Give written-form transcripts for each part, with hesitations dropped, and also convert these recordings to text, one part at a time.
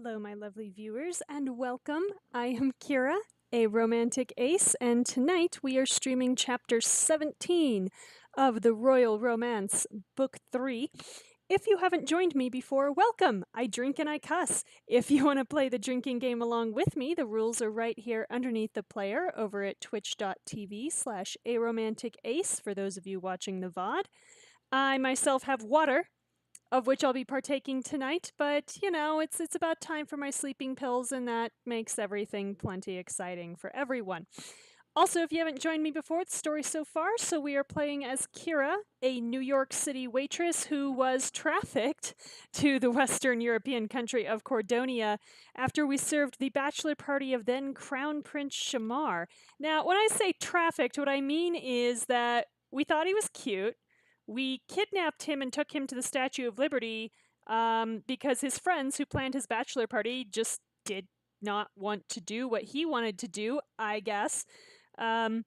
Hello, my lovely viewers, and welcome. I am Kira, a romantic ace, and tonight we are streaming Chapter 17 of the Royal Romance, Book 3. If you haven't joined me before, welcome! I drink and I cuss. If you want to play the drinking game along with me, the rules are right here underneath the player over at twitch.tv/aromanticace for those of you watching the VOD. I myself have water, of which I'll be partaking tonight, but you know, it's about time for my sleeping pills, and that makes everything plenty exciting for everyone. Also, if you haven't joined me before, the story so far, so we are playing as Kira, a New York City waitress who was trafficked to the Western European country of Cordonia after we served the bachelor party of then Crown Prince Shamar. Now, when I say trafficked, what I mean is that we thought he was cute. We kidnapped him and took him to the Statue of Liberty because his friends who planned his bachelor party just did not want to do what he wanted to do, I guess. And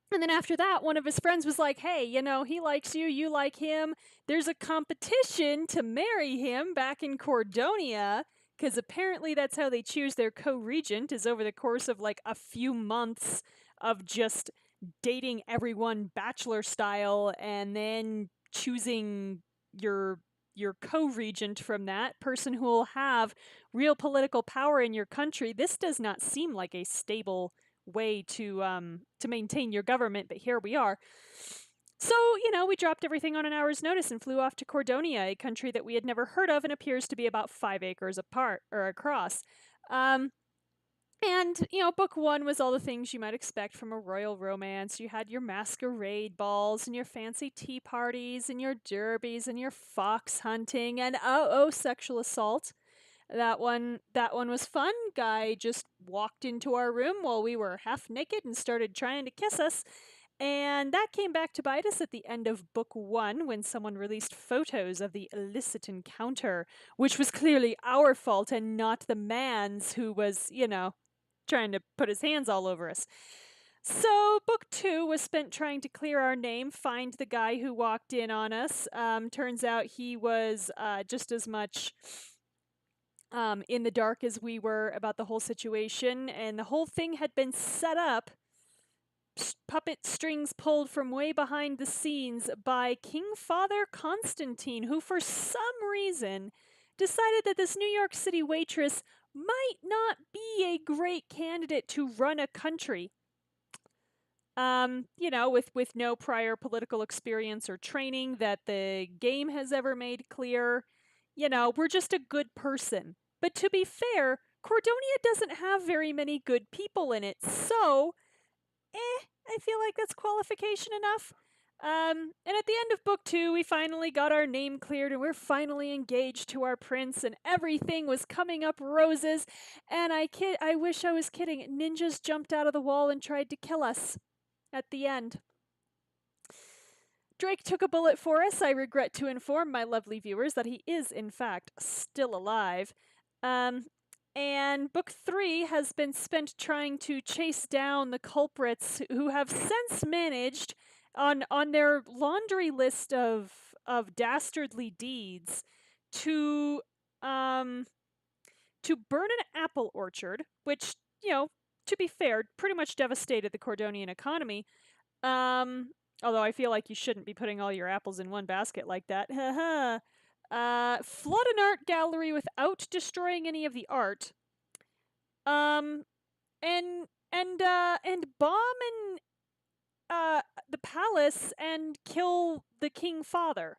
then after that, one of his friends was like, hey, you know, he likes you, you like him. There's a competition to marry him back in Cordonia, because apparently that's how they choose their co-regent, is over the course of like a few months of just dating everyone bachelor style and then choosing your co-regent from that person who will have real political power in your country. This does not seem like a stable way to maintain your government, but here we are. So, you know, we dropped everything on an hour's notice and flew off to Cordonia, a country that we had never heard of and appears to be about 5 acres apart or across. And, you know, book one was all the things you might expect from a royal romance. You had your masquerade balls and your fancy tea parties and your derbies and your fox hunting and sexual assault. That one was fun. Guy just walked into our room while we were half naked and started trying to kiss us. And that came back to bite us at the end of book one when someone released photos of the illicit encounter, which was clearly our fault and not the man's, who was, you know, trying to put his hands all over us. So book two was spent trying to clear our name, find the guy who walked in on us. Turns out he was just as much in the dark as we were about the whole situation, and the whole thing had been set up, puppet strings pulled from way behind the scenes by King Father Constantine, who for some reason decided that this New York City waitress might not be a great candidate to run a country. You know, with no prior political experience or training that the game has ever made clear. You know, we're just a good person. But to be fair, Cordonia doesn't have very many good people in it, so I feel like that's qualification enough. And at the end of book two, we finally got our name cleared and we're finally engaged to our prince, and everything was coming up roses. And I wish I was kidding. Ninjas jumped out of the wall and tried to kill us at the end. Drake took a bullet for us. I regret to inform my lovely viewers that he is, in fact, still alive. And book three has been spent trying to chase down the culprits who have since managed, on their laundry list of dastardly deeds, to burn an apple orchard, which, you know, to be fair, pretty much devastated the Cordonian economy. Although I feel like you shouldn't be putting all your apples in one basket like that. Flood an art gallery without destroying any of the art. And bomb the palace and kill the king father.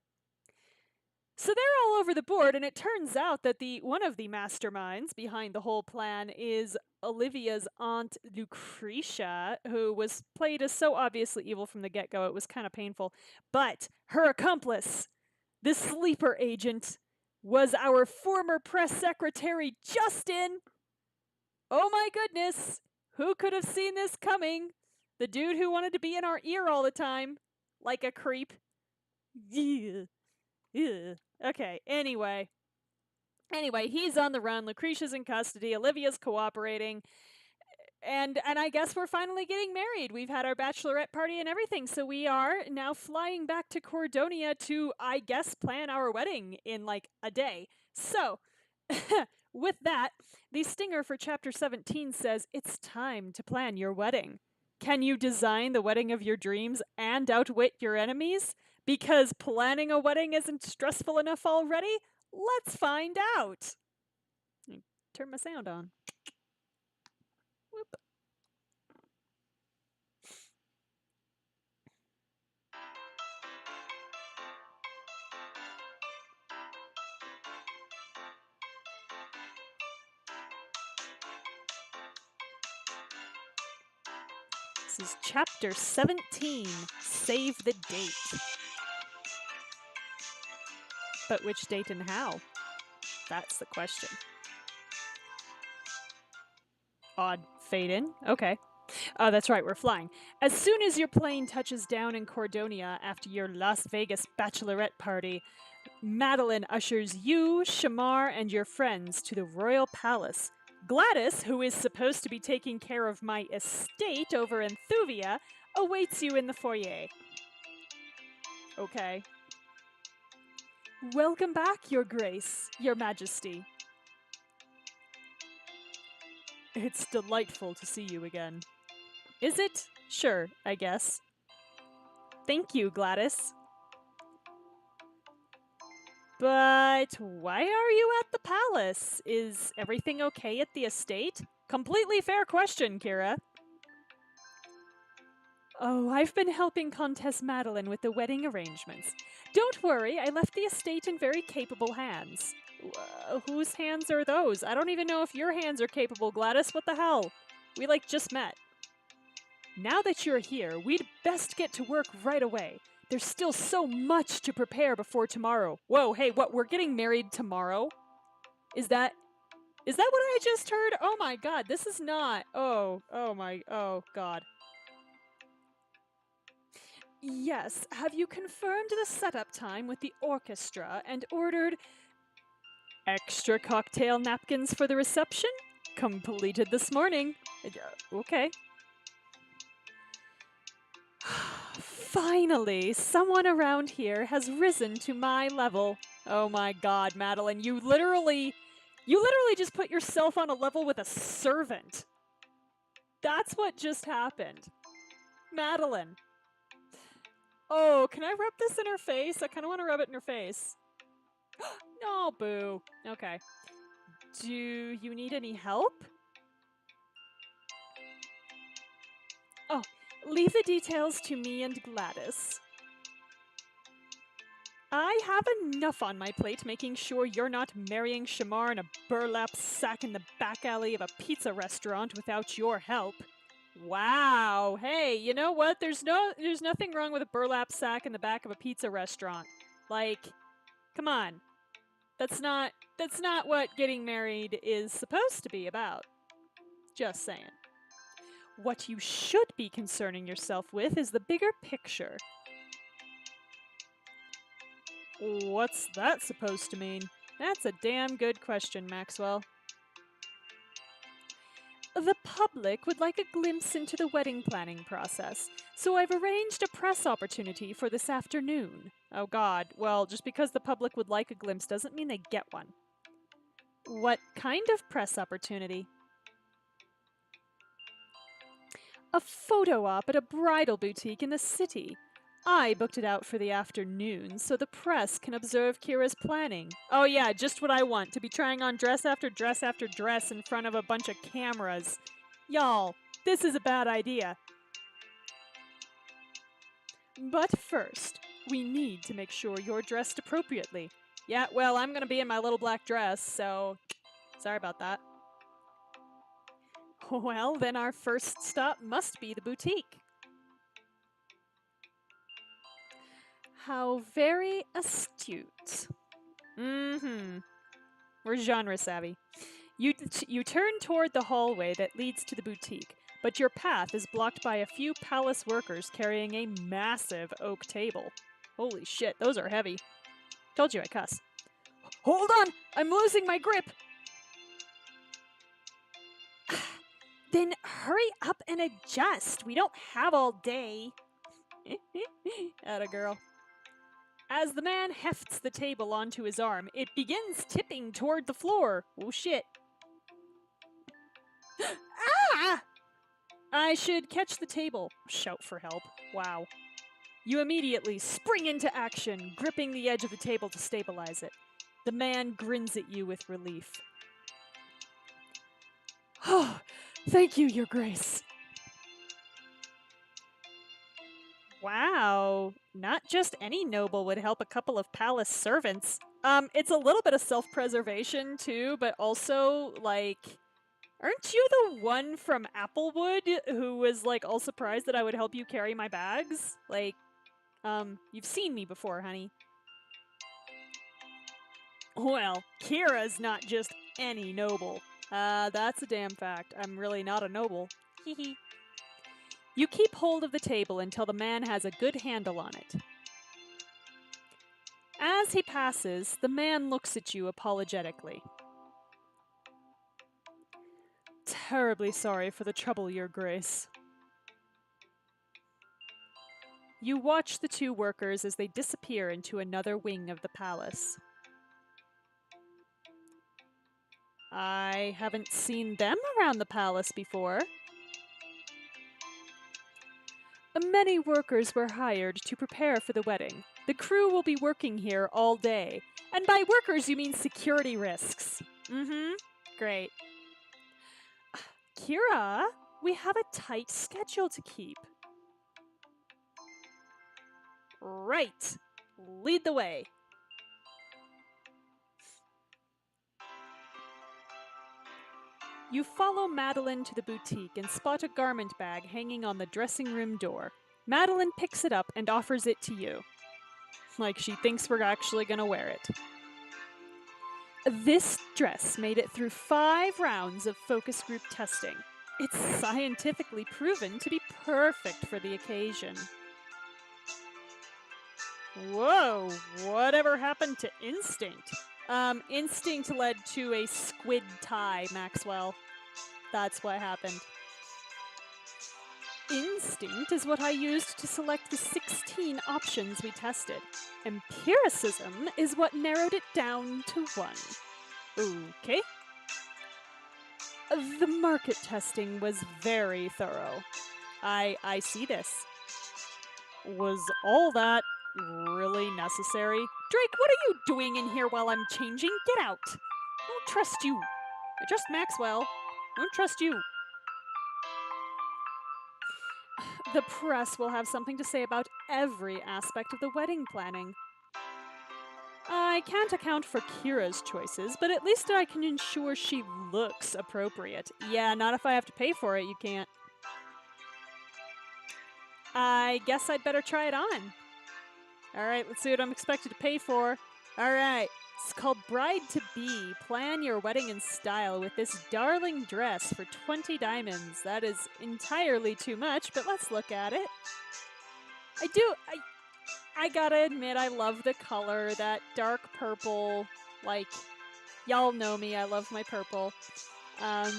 So they're all over the board, and it turns out that one of the masterminds behind the whole plan is Olivia's aunt Lucretia, who was played as so obviously evil from the get-go, it was kind of painful. But her accomplice, the sleeper agent, was our former press secretary, Justin. Oh my goodness, who could have seen this coming? The dude who wanted to be in our ear all the time, like a creep. Yeah. Okay, anyway, he's on the run. Lucretia's in custody. Olivia's cooperating. And I guess we're finally getting married. We've had our bachelorette party and everything, so we are now flying back to Cordonia to, I guess, plan our wedding in like a day. So, With that, the stinger for chapter 17 says it's time to plan your wedding. Can you design the wedding of your dreams and outwit your enemies? Because planning a wedding isn't stressful enough already? Let's find out. Turn my sound on. Whoop. This is chapter 17, Save the Date. But which date and how? That's the question. Odd fade in? Okay. Oh, that's right, we're flying. As soon as your plane touches down in Cordonia after your Las Vegas bachelorette party, Madeline ushers you, Shamar, and your friends to the royal palace. Gladys, who is supposed to be taking care of my estate over in Thuvia, awaits you in the foyer. Okay. Welcome back, Your Grace, Your Majesty. It's delightful to see you again. Is it? Sure, I guess. Thank you, Gladys. But why are you at the palace? Is everything okay at the estate? Completely fair question, Kira. Oh, I've been helping Countess Madeline with the wedding arrangements. Don't worry, I left the estate in very capable hands. Whose hands are those? I don't even know if your hands are capable, Gladys. What the hell? We, just met. Now that you're here, we'd best get to work right away. There's still so much to prepare before tomorrow. Whoa, hey, what, we're getting married tomorrow? Is that what I just heard? Oh my god, this is not... oh god. Yes, have you confirmed the setup time with the orchestra and ordered extra cocktail napkins for the reception? Completed this morning. Okay. Finally, someone around here has risen to my level. Oh my god, Madeline, you literally just put yourself on a level with a servant. That's what just happened. Madeline. Oh, can I rub this in her face? I kind of want to rub it in her face. No, boo. Okay. Do you need any help? Oh, leave the details to me and Gladys. I have enough on my plate making sure you're not marrying Shamar in a burlap sack in the back alley of a pizza restaurant without your help. Wow. Hey, you know what? There's nothing wrong with a burlap sack in the back of a pizza restaurant. Come on. That's not what getting married is supposed to be about. Just saying. What you should be concerning yourself with is the bigger picture. What's that supposed to mean? That's a damn good question, Maxwell. The public would like a glimpse into the wedding planning process, so I've arranged a press opportunity for this afternoon. Oh god, well, just because the public would like a glimpse doesn't mean they get one. What kind of press opportunity? A photo op at a bridal boutique in the city. I booked it out for the afternoon so the press can observe Kira's planning. Oh yeah, just what I want, to be trying on dress after dress after dress in front of a bunch of cameras. Y'all, this is a bad idea. But first, we need to make sure you're dressed appropriately. Yeah, well, I'm gonna be in my little black dress, so sorry about that. Well, then our first stop must be the boutique. How very astute. We're genre savvy. You turn toward the hallway that leads to the boutique, but your path is blocked by a few palace workers carrying a massive oak table. Holy shit, those are heavy. Told you I cuss. Hold on! I'm losing my grip! Then hurry up and adjust. We don't have all day. Atta girl. As the man hefts the table onto his arm, it begins tipping toward the floor. Oh shit. Ah! I should catch the table. Shout for help. Wow. You immediately spring into action, gripping the edge of the table to stabilize it. The man grins at you with relief. Oh, thank you, Your Grace. Wow. Not just any noble would help a couple of palace servants. It's a little bit of self-preservation too, but also, like, aren't you the one from Applewood who was, like, all surprised that I would help you carry my bags? Like, you've seen me before, honey. Well, Kira's not just any noble. That's a damn fact. I'm really not a noble. Hee. You keep hold of the table until the man has a good handle on it. As he passes, the man looks at you apologetically. Terribly sorry for the trouble, Your Grace. You watch the two workers as they disappear into another wing of the palace. I haven't seen them around the palace before. Many workers were hired to prepare for the wedding. The crew will be working here all day. And by workers, you mean security risks. Great. Kira, we have a tight schedule to keep. Right. Lead the way. You follow Madeline to the boutique and spot a garment bag hanging on the dressing room door. Madeline picks it up and offers it to you. Like she thinks we're actually gonna wear it. This dress made it through 5 rounds of focus group testing. It's scientifically proven to be perfect for the occasion. Whoa, whatever happened to instinct? Instinct led to a squid tie, Maxwell. That's what happened. Instinct is what I used to select the 16 options we tested. Empiricism is what narrowed it down to 1. Okay. The market testing was very thorough. I see this. Was all that really necessary? Drake, what are you doing in here while I'm changing? Get out! I don't trust you. I trust Maxwell. I don't trust you. The press will have something to say about every aspect of the wedding planning. I can't account for Kira's choices, but at least I can ensure she looks appropriate. Yeah, not if I have to pay for it, you can't. I guess I'd better try it on. Alright, let's see what I'm expected to pay for. Alright, it's called Bride-to-Be. Plan your wedding in style with this darling dress for 20 diamonds. That is entirely too much, but let's look at it. I gotta admit, I love the color, that dark purple, like, y'all know me, I love my purple. And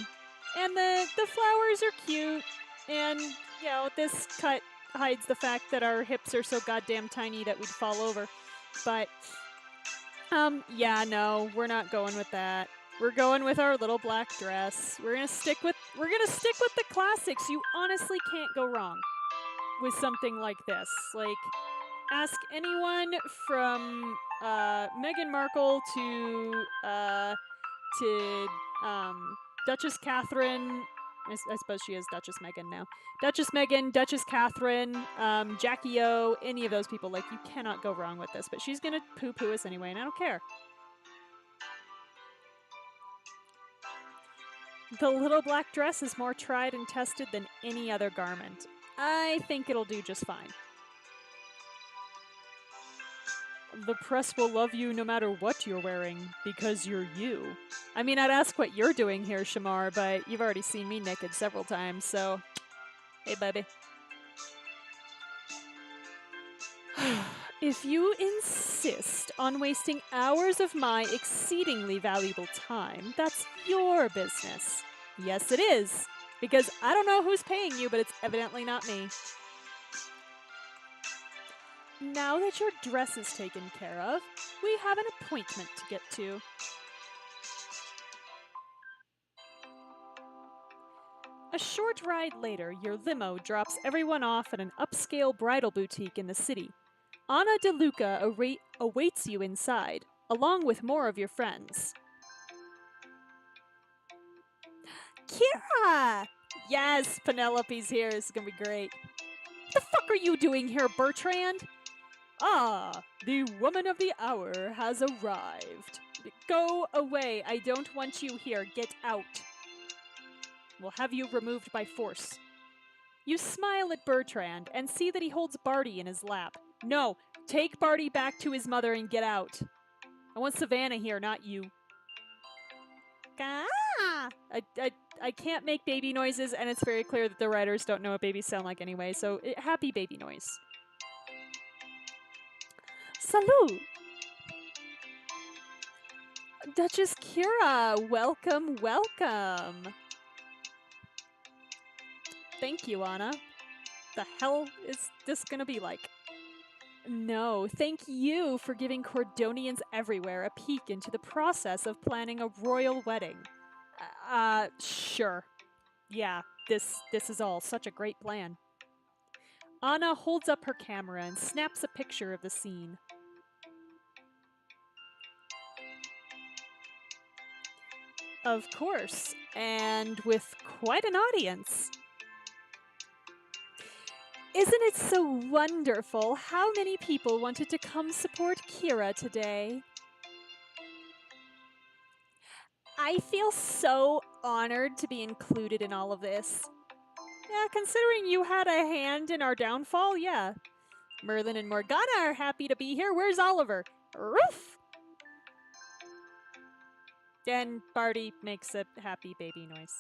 the flowers are cute, and, you know, this cut hides the fact that our hips are so goddamn tiny that we'd fall over. But, yeah, no, we're not going with that. We're going with our little black dress. We're gonna stick with the classics. You honestly can't go wrong with something like this. Like, ask anyone from Meghan Markle to Duchess Catherine. I suppose she is Duchess Meghan now. Duchess Meghan, Duchess Catherine, Jackie O, any of those people. Like, you cannot go wrong with this. But she's gonna poo-poo us anyway, and I don't care. The little black dress is more tried and tested than any other garment. I think it'll do just fine. The press will love you no matter what you're wearing, because you're you. I mean, I'd ask what you're doing here, Shamar, but you've already seen me naked several times, so... Hey, baby. If you insist on wasting hours of my exceedingly valuable time, that's your business. Yes, it is. Because I don't know who's paying you, but it's evidently not me. Now that your dress is taken care of, we have an appointment to get to. A short ride later, your limo drops everyone off at an upscale bridal boutique in the city. Anna DeLuca awaits you inside, along with more of your friends. Kira! Yes, Penelope's here. This is gonna be great. What the fuck are you doing here, Bertrand? Ah, the woman of the hour has arrived. Go away. I don't want you here. Get out. We'll have you removed by force. You smile at Bertrand and see that he holds Barty in his lap. No, take Barty back to his mother and get out. I want Savannah here, not you. Ah! I can't make baby noises, and it's very clear that the writers don't know what babies sound like anyway, so happy baby noise. Salut! Duchess Kira, welcome, welcome. Thank you, Anna. The hell is this gonna be like? No, thank you for giving Cordonians everywhere a peek into the process of planning a royal wedding. Sure. Yeah, this is all such a great plan. Anna holds up her camera and snaps a picture of the scene. Of course, and with quite an audience. Isn't it so wonderful how many people wanted to come support Kira today? I feel so honored to be included in all of this. Yeah, considering you had a hand in our downfall, yeah. Merlin and Morgana are happy to be here. Where's Oliver? Roof! And Barty makes a happy baby noise.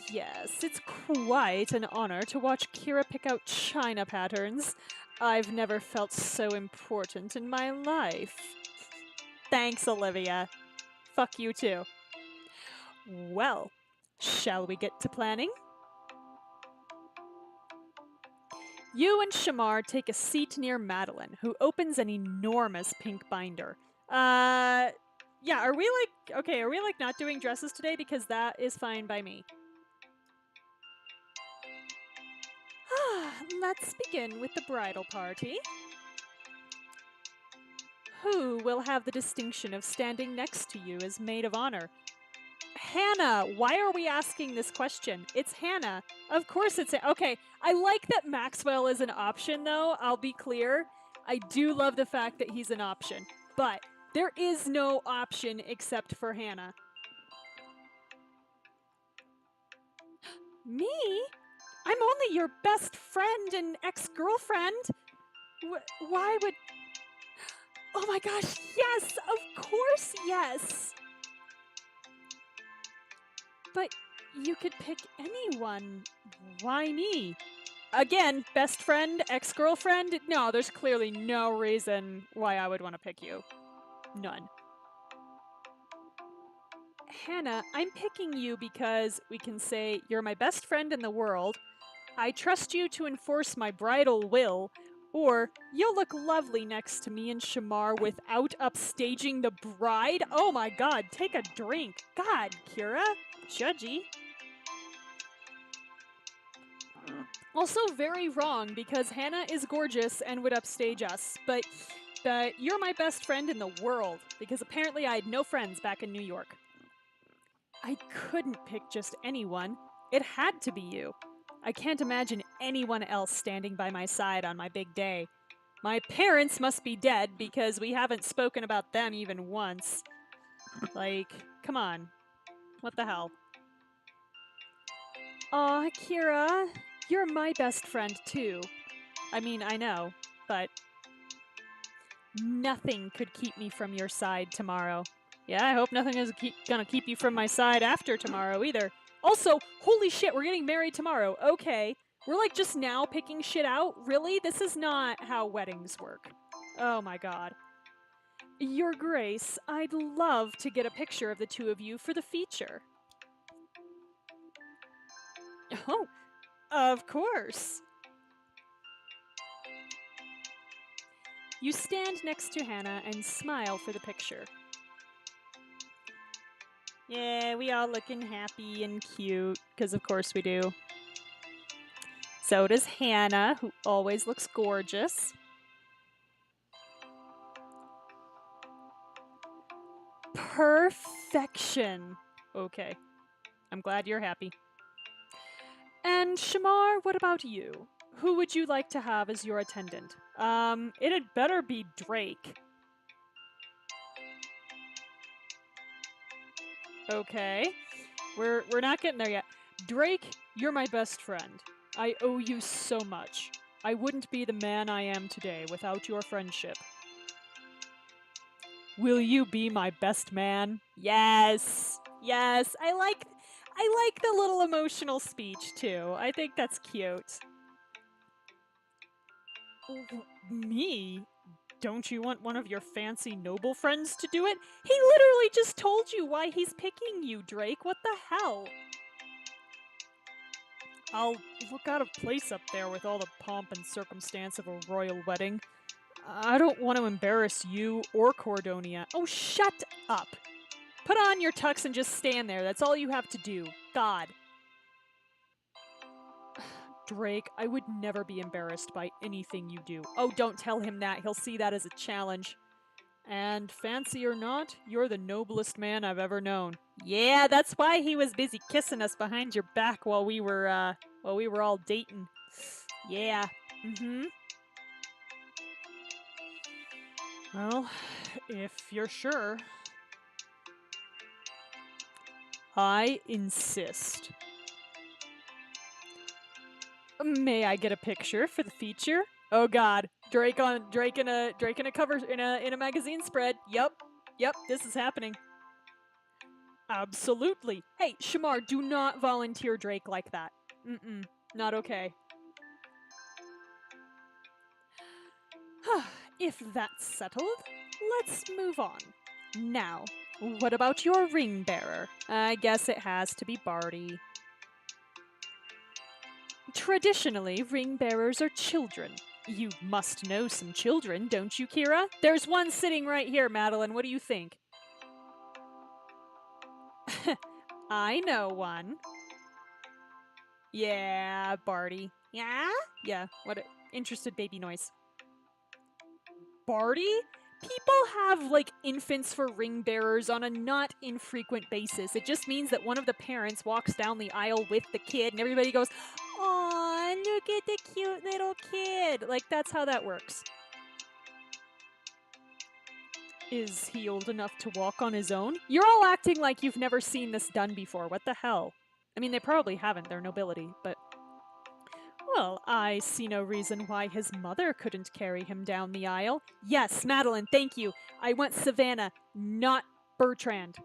Yes, it's quite an honor to watch Kira pick out china patterns. I've never felt so important in my life. Thanks, Olivia. Fuck you too. Well, shall we get to planning? You and Shamar take a seat near Madeline, who opens an enormous pink binder. Yeah, are we like not doing dresses today? Because that is fine by me. Let's begin with the bridal party. Who will have the distinction of standing next to you as maid of honor? Hannah! Why are we asking this question? It's Hannah. Of course it's... Okay, I like that Maxwell is an option, though. I'll be clear. I do love the fact that he's an option. But there is no option except for Hannah. Me? I'm only your best friend and ex-girlfriend. Why would... Oh my gosh, yes! Of course, yes! But you could pick anyone. Why me? Again, best friend, ex-girlfriend? No, there's clearly no reason why I would want to pick you. None. Hannah, I'm picking you because we can say you're my best friend in the world, I trust you to enforce my bridal will, or you'll look lovely next to me and Shamar without upstaging the bride. Oh my god, take a drink. God, Kira. Judgy. Also very wrong because Hannah is gorgeous and would upstage us, but you're my best friend in the world because apparently I had no friends back in New York. I couldn't pick just anyone. It had to be you. I can't imagine anyone else standing by my side on my big day. My parents must be dead because we haven't spoken about them even once. Like, come on. What the hell? Aw, Kira, you're my best friend too. I mean, I know, but nothing could keep me from your side tomorrow. Yeah, I hope nothing is gonna keep you from my side after tomorrow either. Also, holy shit, we're getting married tomorrow. Okay. We're like just now picking shit out? Really? This is not how weddings work. Oh my god. Your Grace, I'd love to get a picture of the two of you for the feature. Oh, of course. You stand next to Hannah and smile for the picture. Yeah, we all looking happy and cute, because of course we do. So does Hannah, who always looks gorgeous. Perfection. Okay, I'm glad you're happy. And Shamar, what about you? Who would you like to have as your attendant? It had better be Drake. Okay. We're not getting there yet. Drake, you're my best friend. I owe you so much. I wouldn't be the man I am today without your friendship. Will you be my best man? Yes. Yes. I like the little emotional speech too. I think that's cute. Me? Don't you want one of your fancy noble friends to do it? He literally just told you why he's picking you, Drake. What the hell? I'll look out of place up there with all the pomp and circumstance of a royal wedding. I don't want to embarrass you or Cordonia. Oh, shut up. Put on your tux and just stand there. That's all you have to do. God. Drake, I would never be embarrassed by anything you do. Oh, don't tell him that. He'll see that as a challenge. And fancy or not, you're the noblest man I've ever known. Yeah, that's why he was busy kissing us behind your back while we were all dating. Yeah. Mm-hmm. Well, if you're sure. I insist. May I get a picture for the feature? Oh God, Drake in a cover in a magazine spread. Yep, this is happening. Absolutely. Hey, Shamar, do not volunteer Drake like that. Not okay. If that's settled, let's move on. Now, what about your ring bearer? I guess it has to be Barty. Traditionally, ring bearers are children. You must know some children, don't you, Kira? There's one sitting right here, Madeline. What do you think? I know one. Yeah, Barty. Yeah? Yeah, what a interested baby noise. Barty? People have, like, infants for ring bearers on a not infrequent basis. It just means that one of the parents walks down the aisle with the kid and everybody goes, "Aw, look at the cute little kid." Like, that's how that works. Is he old enough to walk on his own? You're all acting like you've never seen this done before. What the hell? I mean, they probably haven't. They're nobility, but... Well, I see no reason why his mother couldn't carry him down the aisle. Yes, Madeline, thank you. I want Savannah, not Bertrand.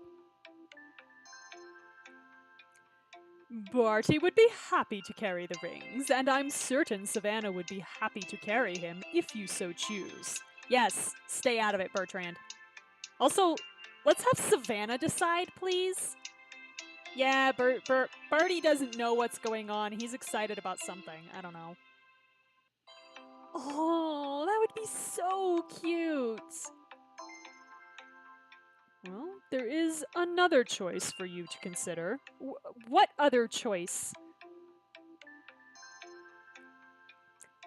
Barty would be happy to carry the rings, and I'm certain Savannah would be happy to carry him if you so choose. Yes, stay out of it, Bertrand. Also, let's have Savannah decide, please. Yeah, Barty doesn't know what's going on. He's excited about something. I don't know. Oh, that would be so cute. Well, there is another choice for you to consider. What other choice?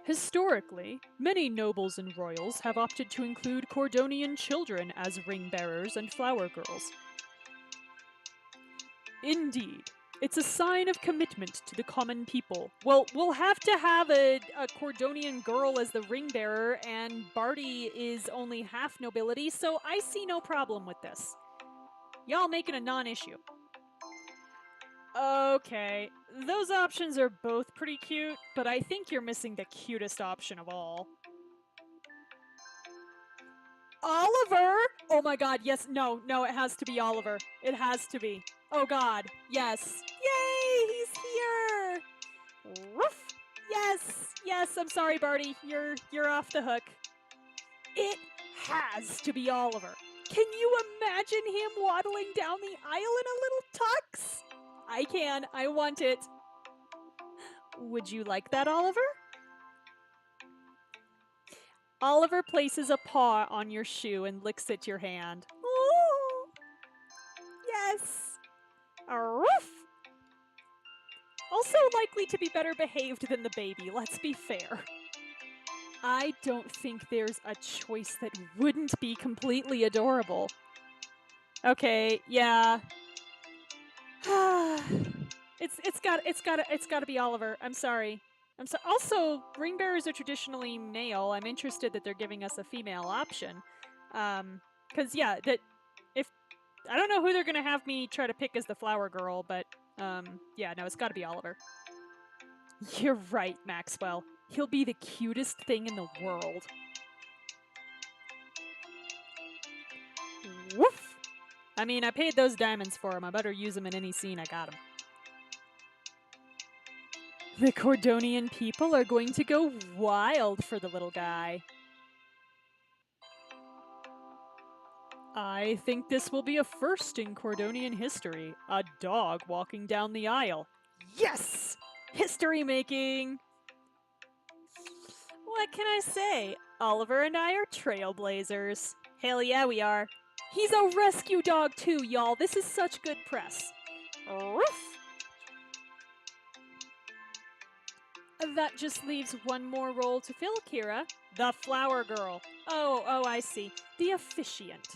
Historically, many nobles and royals have opted to include Cordonian children as ring bearers and flower girls. Indeed. It's a sign of commitment to the common people. Well, we'll have to have a Cordonian girl as the ring bearer, and Barty is only half nobility, so I see no problem with this. Y'all making a non-issue. Okay, those options are both pretty cute, but I think you're missing the cutest option of all. Oliver! Oh my god, yes, no, it has to be Oliver. It has to be. Oh god, yes. Yay, he's here! Woof! Yes, I'm sorry, Barty. You're off the hook. It has to be Oliver. Can you imagine him waddling down the aisle in a little tux? I can. I want it. Would you like that, Oliver? Oliver places a paw on your shoe and licks at your hand. Oh, yes. Aroof. Also likely to be better behaved than the baby, let's be fair. I don't think there's a choice that wouldn't be completely adorable. Okay, yeah. it's gotta be Oliver. I'm sorry. Also, ring bearers are traditionally male. I'm interested that they're giving us a female option. Cause yeah, that if I don't know who they're gonna have me try to pick as the flower girl, but yeah, no, it's gotta be Oliver. You're right, Maxwell. He'll be the cutest thing in the world. Woof! I mean, I paid those diamonds for him. I better use them in any scene I got him. The Cordonian people are going to go wild for the little guy. I think this will be a first in Cordonian history. A dog walking down the aisle. Yes! History making! What can I say? Oliver and I are trailblazers. Hell yeah, we are. He's a rescue dog too, y'all. This is such good press. Roof! That just leaves one more role to fill, Kira. The flower girl. Oh, I see. The officiant.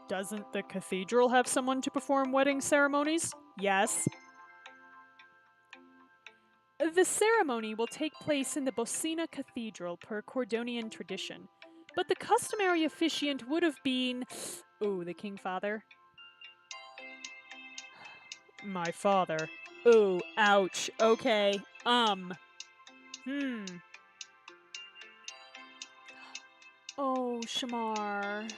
Doesn't the cathedral have someone to perform wedding ceremonies? Yes. The ceremony will take place in the Bocina Cathedral per Cordonian tradition, but the customary officiant would have been... Ooh, the King Father. My father. Ooh, ouch. Okay. Oh, Shamar.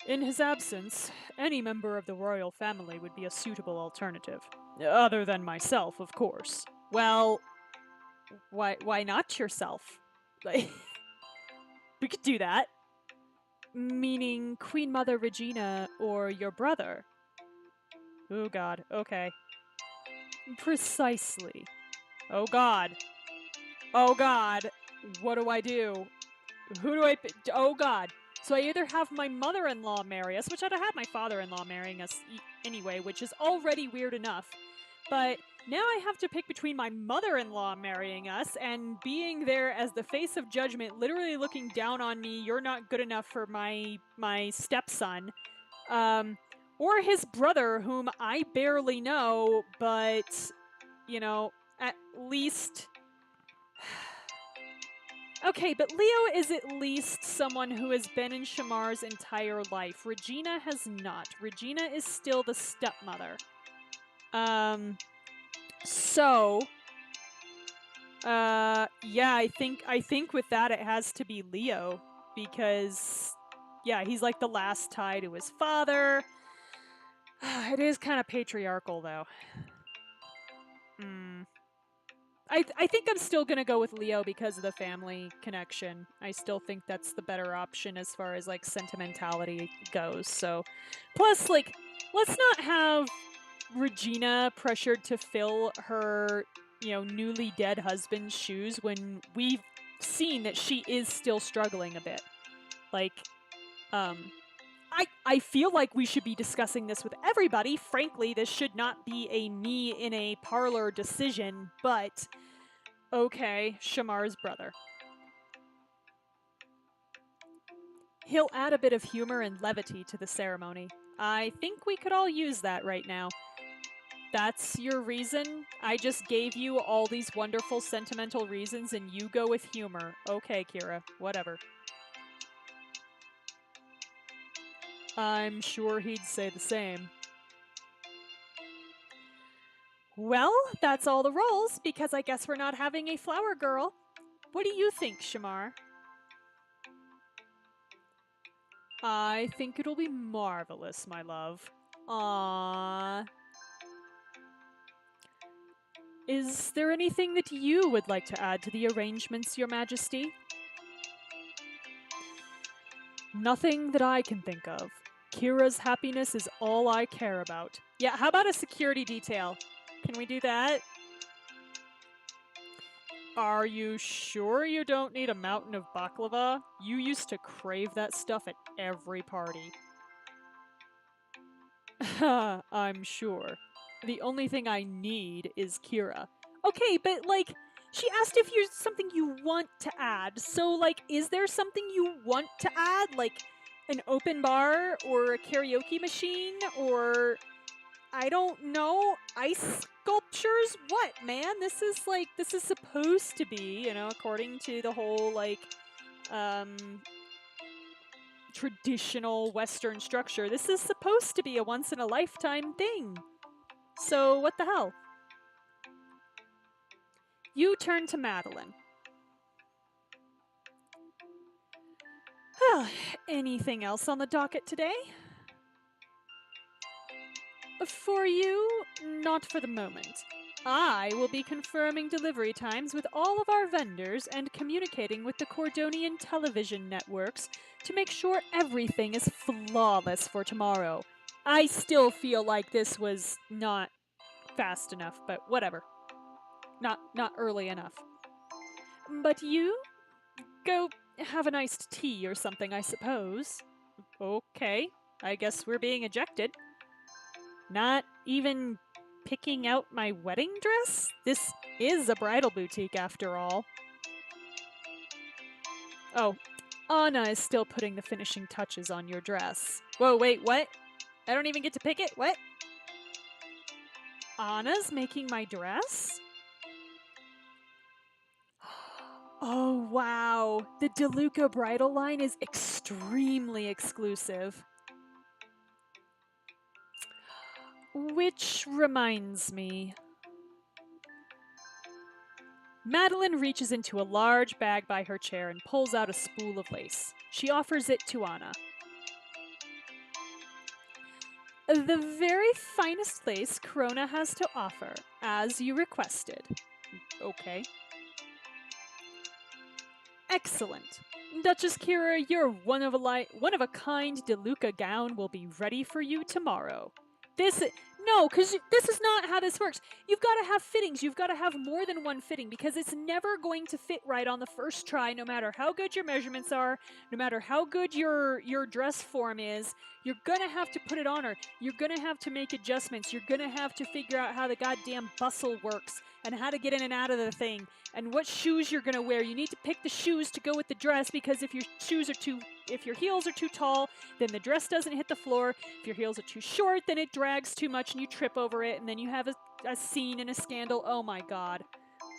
In his absence, any member of the royal family would be a suitable alternative. Other than myself, of course. Well, why not yourself? Like, we could do that. Meaning Queen Mother Regina or your brother. Oh god, okay. Precisely. Oh god. Oh god. What do I do? Who do I pick? Oh god. So I either have my mother-in-law marry us, which I'd have had my father-in-law marrying us anyway, which is already weird enough. But now I have to pick between my mother-in-law marrying us and being there as the face of judgment, literally looking down on me, you're not good enough for my stepson. Or his brother, whom I barely know, but, you know, at least... Okay, but Leo is at least someone who has been in Shamar's entire life. Regina has not. Regina is still the stepmother. Yeah, I think with that it has to be Leo, because, yeah, he's like the last tie to his father. It is kind of patriarchal, though. I think I'm still gonna go with Leo because of the family connection. I still think that's the better option as far as, like, sentimentality goes, so... Plus, like, let's not have Regina pressured to fill her, you know, newly dead husband's shoes when we've seen that she is still struggling a bit. Like, I feel like we should be discussing this with everybody. Frankly, this should not be a me in a parlor decision, but okay, Shamar's brother. He'll add a bit of humor and levity to the ceremony. I think we could all use that right now. That's your reason? I just gave you all these wonderful sentimental reasons and you go with humor. Okay, Kira, whatever. I'm sure he'd say the same. Well, that's all the roles, because I guess we're not having a flower girl. What do you think, Shamar? I think it'll be marvelous, my love. Aww. Is there anything that you would like to add to the arrangements, Your Majesty? Nothing that I can think of. Kira's happiness is all I care about. Yeah, how about a security detail? Can we do that? Are you sure you don't need a mountain of baklava? You used to crave that stuff at every party. I'm sure. The only thing I need is Kira. Okay, but like, she asked if you're something you want to add. So, like, is there something you want to add? Like, an open bar or a karaoke machine or I don't know, ice sculptures? What, man? This is supposed to be, according to the whole, like, um, traditional Western structure, this is supposed to be a once in a lifetime thing. So, what the hell? You turn to Madeline. Anything else on the docket today? For you, not for the moment. I will be confirming delivery times with all of our vendors and communicating with the Cordonian television networks to make sure everything is flawless for tomorrow. I still feel like this was not fast enough, but whatever. Not early enough. But you? Go have an iced tea or something, I suppose. Okay, I guess we're being ejected. Not even picking out my wedding dress? This is a bridal boutique after all. Oh, Anna is still putting the finishing touches on your dress. Whoa, wait, what? I don't even get to pick it? What? Anna's making my dress? Oh, wow. The DeLuca bridal line is extremely exclusive. Which reminds me. Madeline reaches into a large bag by her chair and pulls out a spool of lace. She offers it to Anna. The very finest lace Corona has to offer, as you requested. Okay. Excellent. Duchess Kira, your one-of-a-kind DeLuca gown will be ready for you tomorrow. Because this is not how this works. You've got to have fittings. You've got to have more than one fitting because it's never going to fit right on the first try, no matter how good your measurements are, no matter how good your dress form is. You're going to have to put it on her. You're going to have to make adjustments. You're going to have to figure out how the goddamn bustle works and how to get in and out of the thing and what shoes you're going to wear. You need to pick the shoes to go with the dress because if your heels are too tall, then the dress doesn't hit the floor. If your heels are too short, then it drags too much and you trip over it, and then you have a scene and a scandal. Oh my god.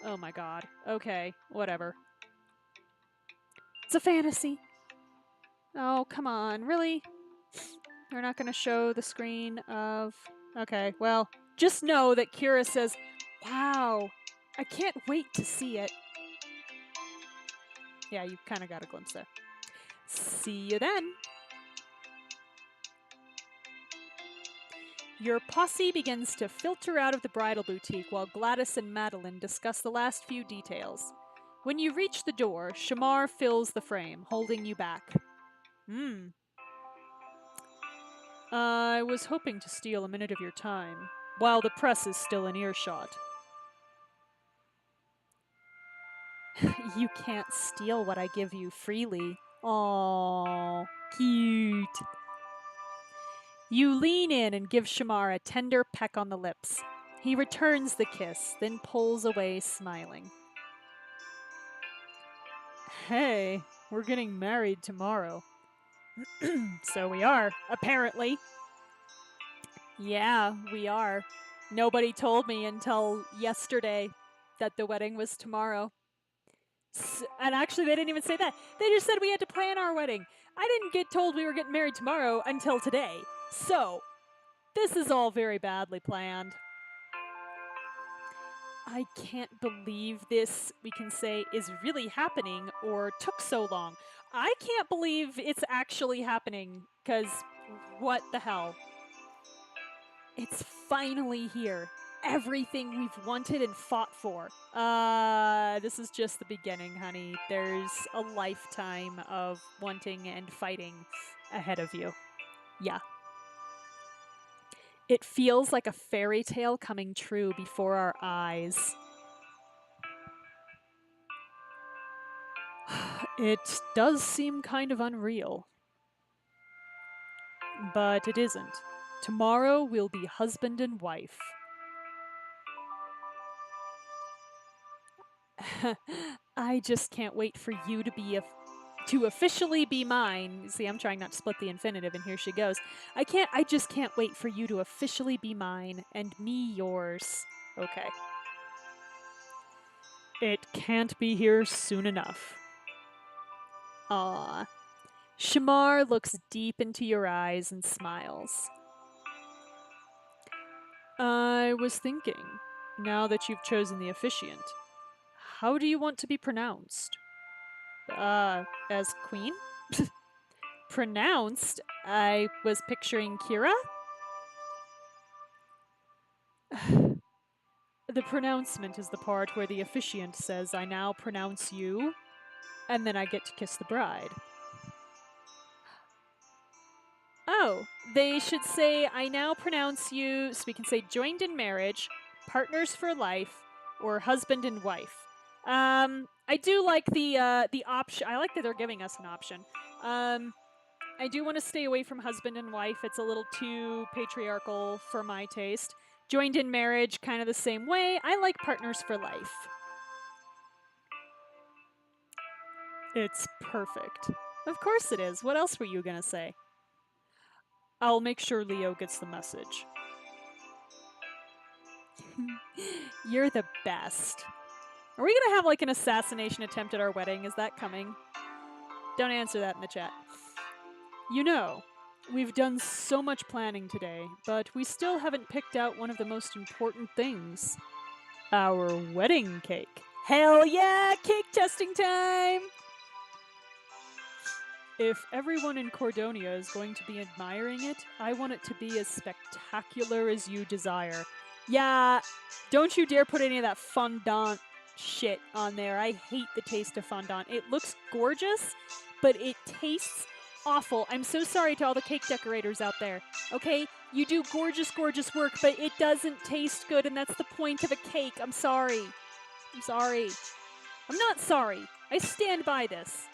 Oh my god. Okay, whatever. It's a fantasy. Oh, come on. Really? They're not going to show the screen of... Okay, well, just know that Kira says, wow, I can't wait to see it. Yeah, you kind of got a glimpse there. See you then. Your posse begins to filter out of the bridal boutique while Gladys and Madeline discuss the last few details. When you reach the door, Shamar fills the frame, holding you back. I was hoping to steal a minute of your time, while the press is still in earshot. You can't steal what I give you freely. Aww, cute. You lean in and give Shamar a tender peck on the lips. He returns the kiss, then pulls away smiling. Hey, we're getting married tomorrow. So we are, apparently. Yeah, we are. Nobody told me until yesterday that the wedding was tomorrow. And actually, they didn't even say that. They just said we had to plan our wedding. I didn't get told we were getting married tomorrow until today. So, this is all very badly planned. I can't believe this, we can say, is really happening or took so long. I can't believe it's actually happening, because what the hell? It's finally here. Everything we've wanted and fought for. This is just the beginning, honey. There's a lifetime of wanting and fighting ahead of you. Yeah. It feels like a fairy tale coming true before our eyes. It does seem kind of unreal. But it isn't. Tomorrow we'll be husband and wife. I just can't wait for you to officially be mine. See, I'm trying not to split the infinitive, and here she goes. I just can't wait for you to officially be mine and me yours. Okay. It can't be here soon enough. Ah. Shamar looks deep into your eyes and smiles. I was thinking, now that you've chosen the officiant, how do you want to be pronounced? As queen? Pronounced? I was picturing Kira? The pronouncement is the part where the officiant says, I now pronounce you, and then I get to kiss the bride. Oh, they should say, I now pronounce you, so we can say joined in marriage, partners for life, or husband and wife. I do like the option. I like that they're giving us an option. I do want to stay away from husband and wife. It's a little too patriarchal for my taste. Joined in marriage, kind of the same way. I like partners for life. It's perfect. Of course it is. What else were you gonna say? I'll make sure Leo gets the message. You're the best. Are we gonna have like an assassination attempt at our wedding? Is that coming? Don't answer that in the chat. You know, we've done so much planning today, but we still haven't picked out one of the most important things. Our wedding cake. Hell yeah! Cake testing time! If everyone in Cordonia is going to be admiring it, I want it to be as spectacular as you desire. Yeah, don't you dare put any of that fondant shit on there. I hate the taste of fondant. It looks gorgeous, but it tastes awful. I'm so sorry to all the cake decorators out there. Okay, you do gorgeous, gorgeous work, but it doesn't taste good, and that's the point of a cake. I'm sorry. I'm sorry. I'm not sorry. I stand by this.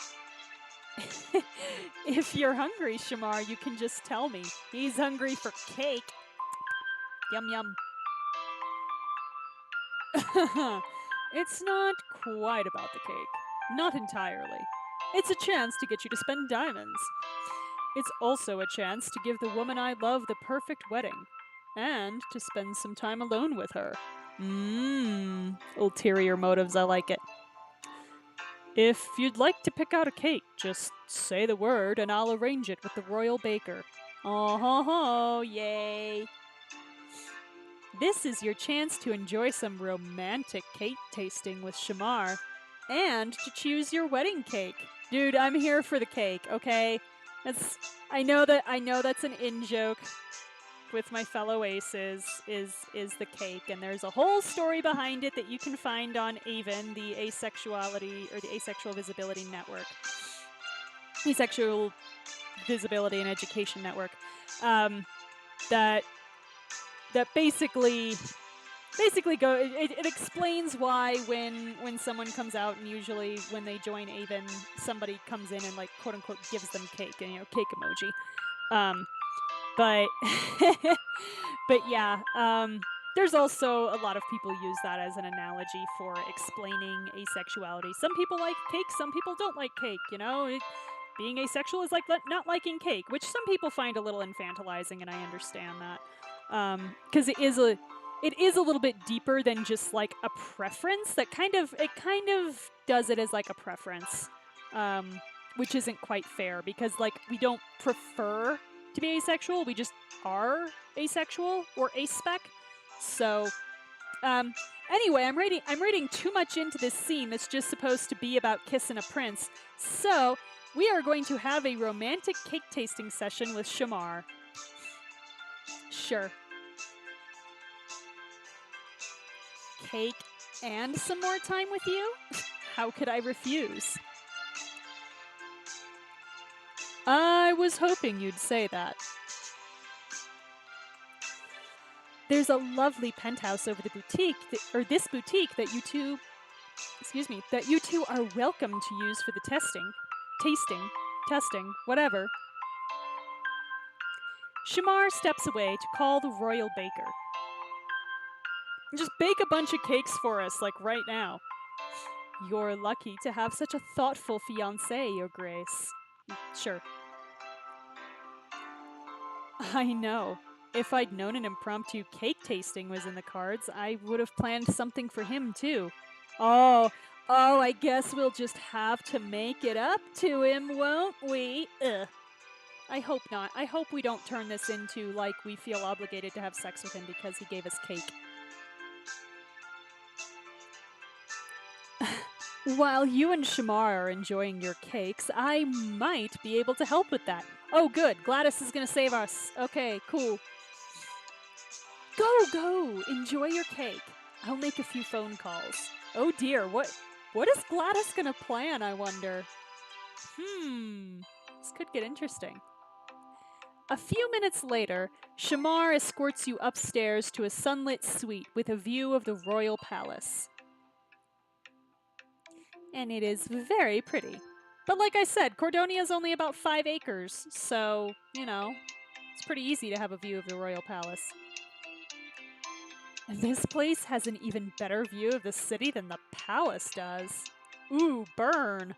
If you're hungry, Shamar, you can just tell me. He's hungry for cake. Yum yum. It's not quite about the cake. Not entirely. It's a chance to get you to spend diamonds. It's also a chance to give the woman I love the perfect wedding. And to spend some time alone with her. Ulterior motives, I like it. If you'd like to pick out a cake, just say the word and I'll arrange it with the royal baker. Oh ho ho, yay! This is your chance to enjoy some romantic cake tasting with Shamar, and to choose your wedding cake. Dude, I'm here for the cake, okay? I know that's an in-joke with my fellow aces is the cake, and there's a whole story behind it that you can find on AVEN, the Asexuality or the Asexual Visibility Network. Asexual Visibility and Education Network. That basically it explains why when someone comes out, and usually when they join AVEN, somebody comes in and like quote unquote gives them cake, and cake emoji. But but yeah, there's also a lot of people use that as an analogy for explaining asexuality. Some people like cake, some people don't like cake. Being asexual is like not liking cake, which some people find a little infantilizing, and I understand that, because it is a little bit deeper than just like a preference. It kind of does it as like a preference, which isn't quite fair, because like we don't prefer to be asexual, we just are asexual or aspec. So anyway, I'm reading too much into this scene that's just supposed to be about kissing a prince. So we are going to have a romantic cake tasting session with Shamar. Sure. Cake and some more time with you? How could I refuse? I was hoping you'd say that. There's a lovely penthouse over the boutique, this boutique that you two excuse me, that you two are welcome to use for the testing, whatever. Shamar steps away to call the royal baker. Just bake a bunch of cakes for us, like right now. You're lucky to have such a thoughtful fiancé, Your Grace. Sure. I know. If I'd known an impromptu cake tasting was in the cards, I would have planned something for him, too. Oh, I guess we'll just have to make it up to him, won't we? Ugh. I hope not. I hope we don't turn this into, like, we feel obligated to have sex with him because he gave us cake. While you and Shamar are enjoying your cakes, I might be able to help with that. Oh, good. Gladys is going to save us. Okay, cool. Go! Enjoy your cake. I'll make a few phone calls. Oh dear, what is Gladys going to plan, I wonder? This could get interesting. A few minutes later, Shamar escorts you upstairs to a sunlit suite with a view of the royal palace. And it is very pretty. But like I said, Cordonia is only about 5 acres, so, you know, it's pretty easy to have a view of the royal palace. This place has an even better view of the city than the palace does. Ooh, burn!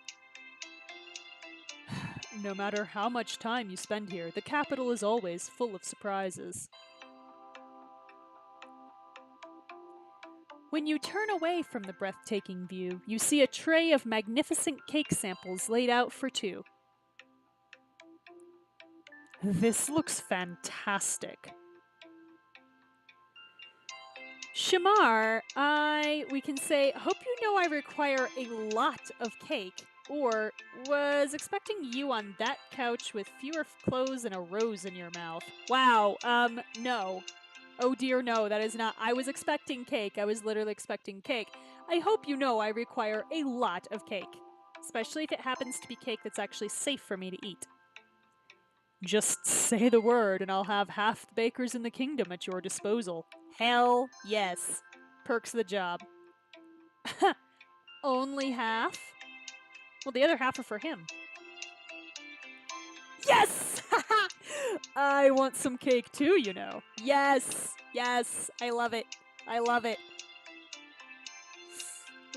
No matter how much time you spend here, the capital is always full of surprises. When you turn away from the breathtaking view, you see a tray of magnificent cake samples laid out for 2. This looks fantastic. Shamar, we can say, hope you know I require a lot of cake, or was expecting you on that couch with fewer clothes and a rose in your mouth. Wow, no. Oh dear, no, that is not. I was expecting cake. I was literally expecting cake. I hope you know I require a lot of cake, especially if it happens to be cake that's actually safe for me to eat. Just say the word and I'll have half the bakers in the kingdom at your disposal. Hell yes. Perks of the job. Only half? Well, the other half are for him. Yes! I want some cake too, you know. Yes! I love it.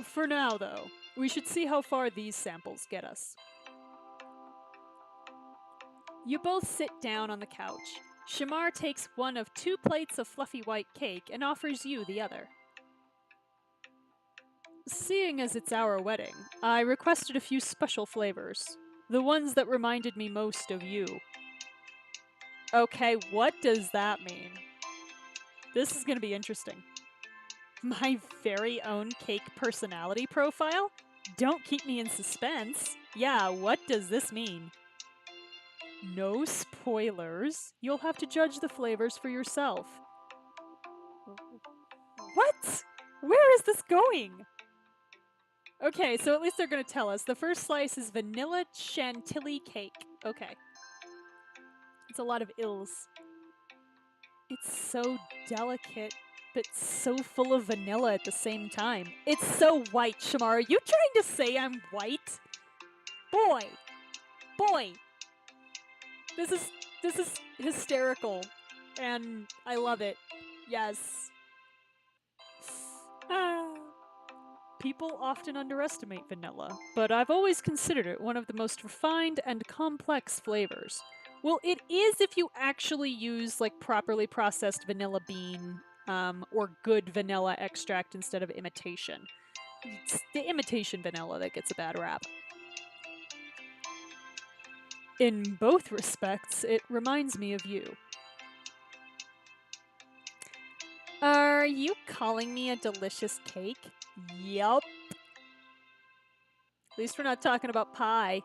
For now, though, we should see how far these samples get us. You both sit down on the couch. Shamar takes one of 2 plates of fluffy white cake and offers you the other. Seeing as it's our wedding, I requested a few special flavors. The ones that reminded me most of you. Okay, what does that mean? This is going to be interesting. My very own cake personality profile? Don't keep me in suspense. Yeah, what does this mean? No spoilers. You'll have to judge the flavors for yourself. What? Where is this going? Okay, so at least they're going to tell us. The first slice is vanilla chantilly cake. Okay. It's a lot of ills. It's so delicate, but so full of vanilla at the same time. It's so white, Shamar. Are you trying to say I'm white? Boy! This is hysterical, and I love it. Yes. People often underestimate vanilla, but I've always considered it one of the most refined and complex flavors. Well, it is if you actually use, like, properly processed vanilla bean, or good vanilla extract instead of imitation. It's the imitation vanilla that gets a bad rap. In both respects, it reminds me of you. Are you calling me a delicious cake? Yup. At least we're not talking about pie.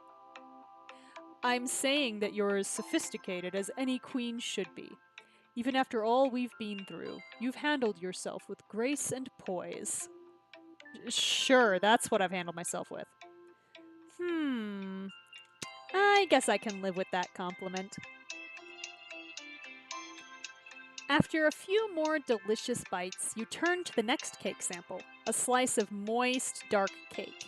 I'm saying that you're as sophisticated as any queen should be. Even after all we've been through, you've handled yourself with grace and poise. Sure, that's what I've handled myself with. I guess I can live with that compliment. After a few more delicious bites, you turn to the next cake sample, a slice of moist, dark cake.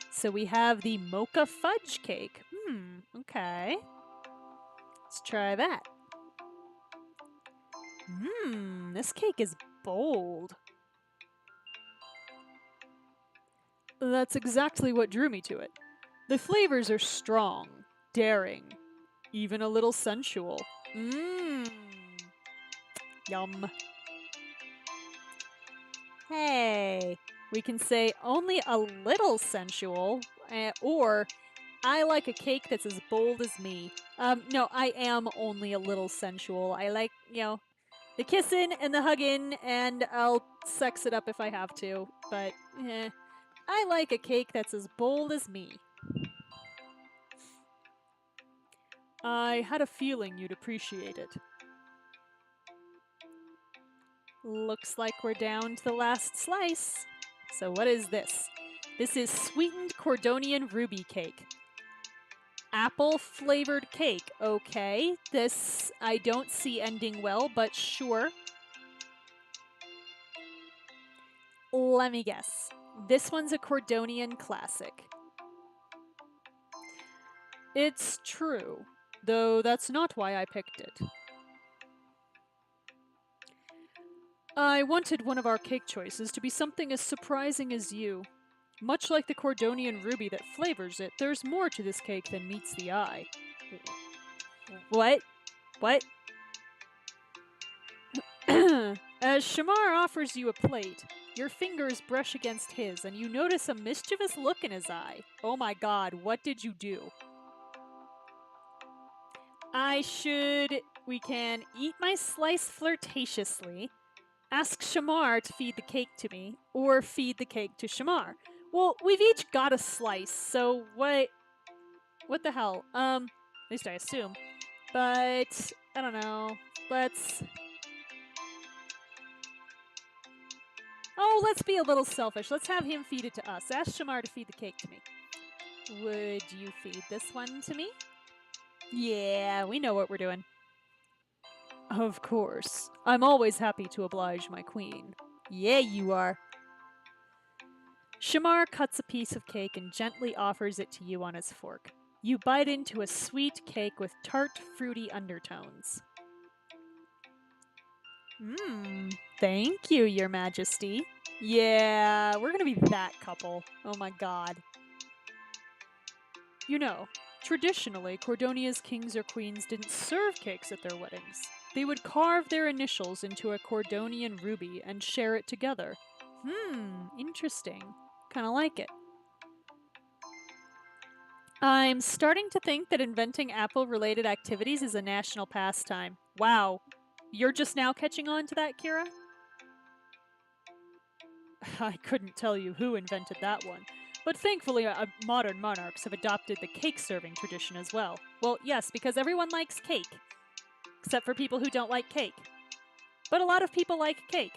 So we have the mocha fudge cake. Okay. Let's try that. This cake is bold. That's exactly what drew me to it. The flavors are strong, daring, even a little sensual. Yum. Hey, we can say only a little sensual, or I like a cake that's as bold as me. No, I am only a little sensual. I like, the kissing and the hugging, and I'll sex it up if I have to. But, I like a cake that's as bold as me. I had a feeling you'd appreciate it. Looks like we're down to the last slice. So what is this? This is sweetened Cordonian ruby cake. Apple flavored cake. Okay, this I don't see ending well, but sure. Let me guess. This one's a Cordonian classic. It's true, though that's not why I picked it. I wanted one of our cake choices to be something as surprising as you. Much like the Cordonian ruby that flavors it, there's more to this cake than meets the eye. What? What? As Shamar offers you a plate, your fingers brush against his and you notice a mischievous look in his eye. Oh my god, what did you do? We can eat my slice flirtatiously, ask Shamar to feed the cake to me, or feed the cake to Shamar. Well, we've each got a slice, so what the hell? At least I assume. But, I don't know. Let's be a little selfish. Let's have him feed it to us. Ask Shamar to feed the cake to me. Would you feed this one to me? Yeah, we know what we're doing. Of course. I'm always happy to oblige my queen. Yeah, you are. Shamar cuts a piece of cake and gently offers it to you on his fork. You bite into a sweet cake with tart, fruity undertones. Thank you, Your Majesty. Yeah, we're gonna be that couple. Oh my god. You know, traditionally, Cordonia's kings or queens didn't serve cakes at their weddings. They would carve their initials into a Cordonian ruby and share it together. Interesting. Kinda like it. I'm starting to think that inventing Apple-related activities is a national pastime. Wow. You're just now catching on to that, Kira? I couldn't tell you who invented that one. But thankfully, modern monarchs have adopted the cake-serving tradition as well. Well, yes, because everyone likes cake. Except for people who don't like cake. But a lot of people like cake.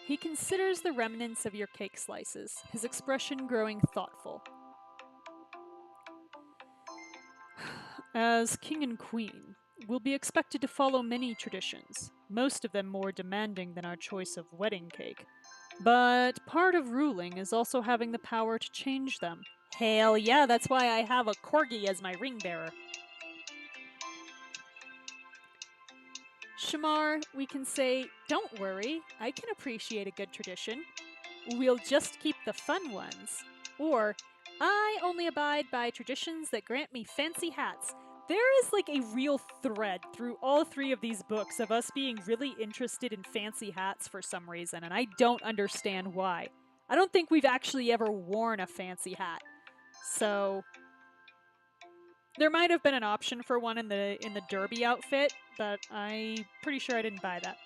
He considers the remnants of your cake slices, his expression growing thoughtful. As king and queen, we'll be expected to follow many traditions, most of them more demanding than our choice of wedding cake. But part of ruling is also having the power to change them. Hell yeah, that's why I have a corgi as my ring bearer. Shamar, we can say, don't worry, I can appreciate a good tradition. We'll just keep the fun ones. Or, I only abide by traditions that grant me fancy hats. There is like a real thread through all three of these books of us being really interested in fancy hats for some reason, and I don't understand why. I don't think we've actually ever worn a fancy hat. So there might have been an option for one in the derby outfit, but I'm pretty sure I didn't buy that.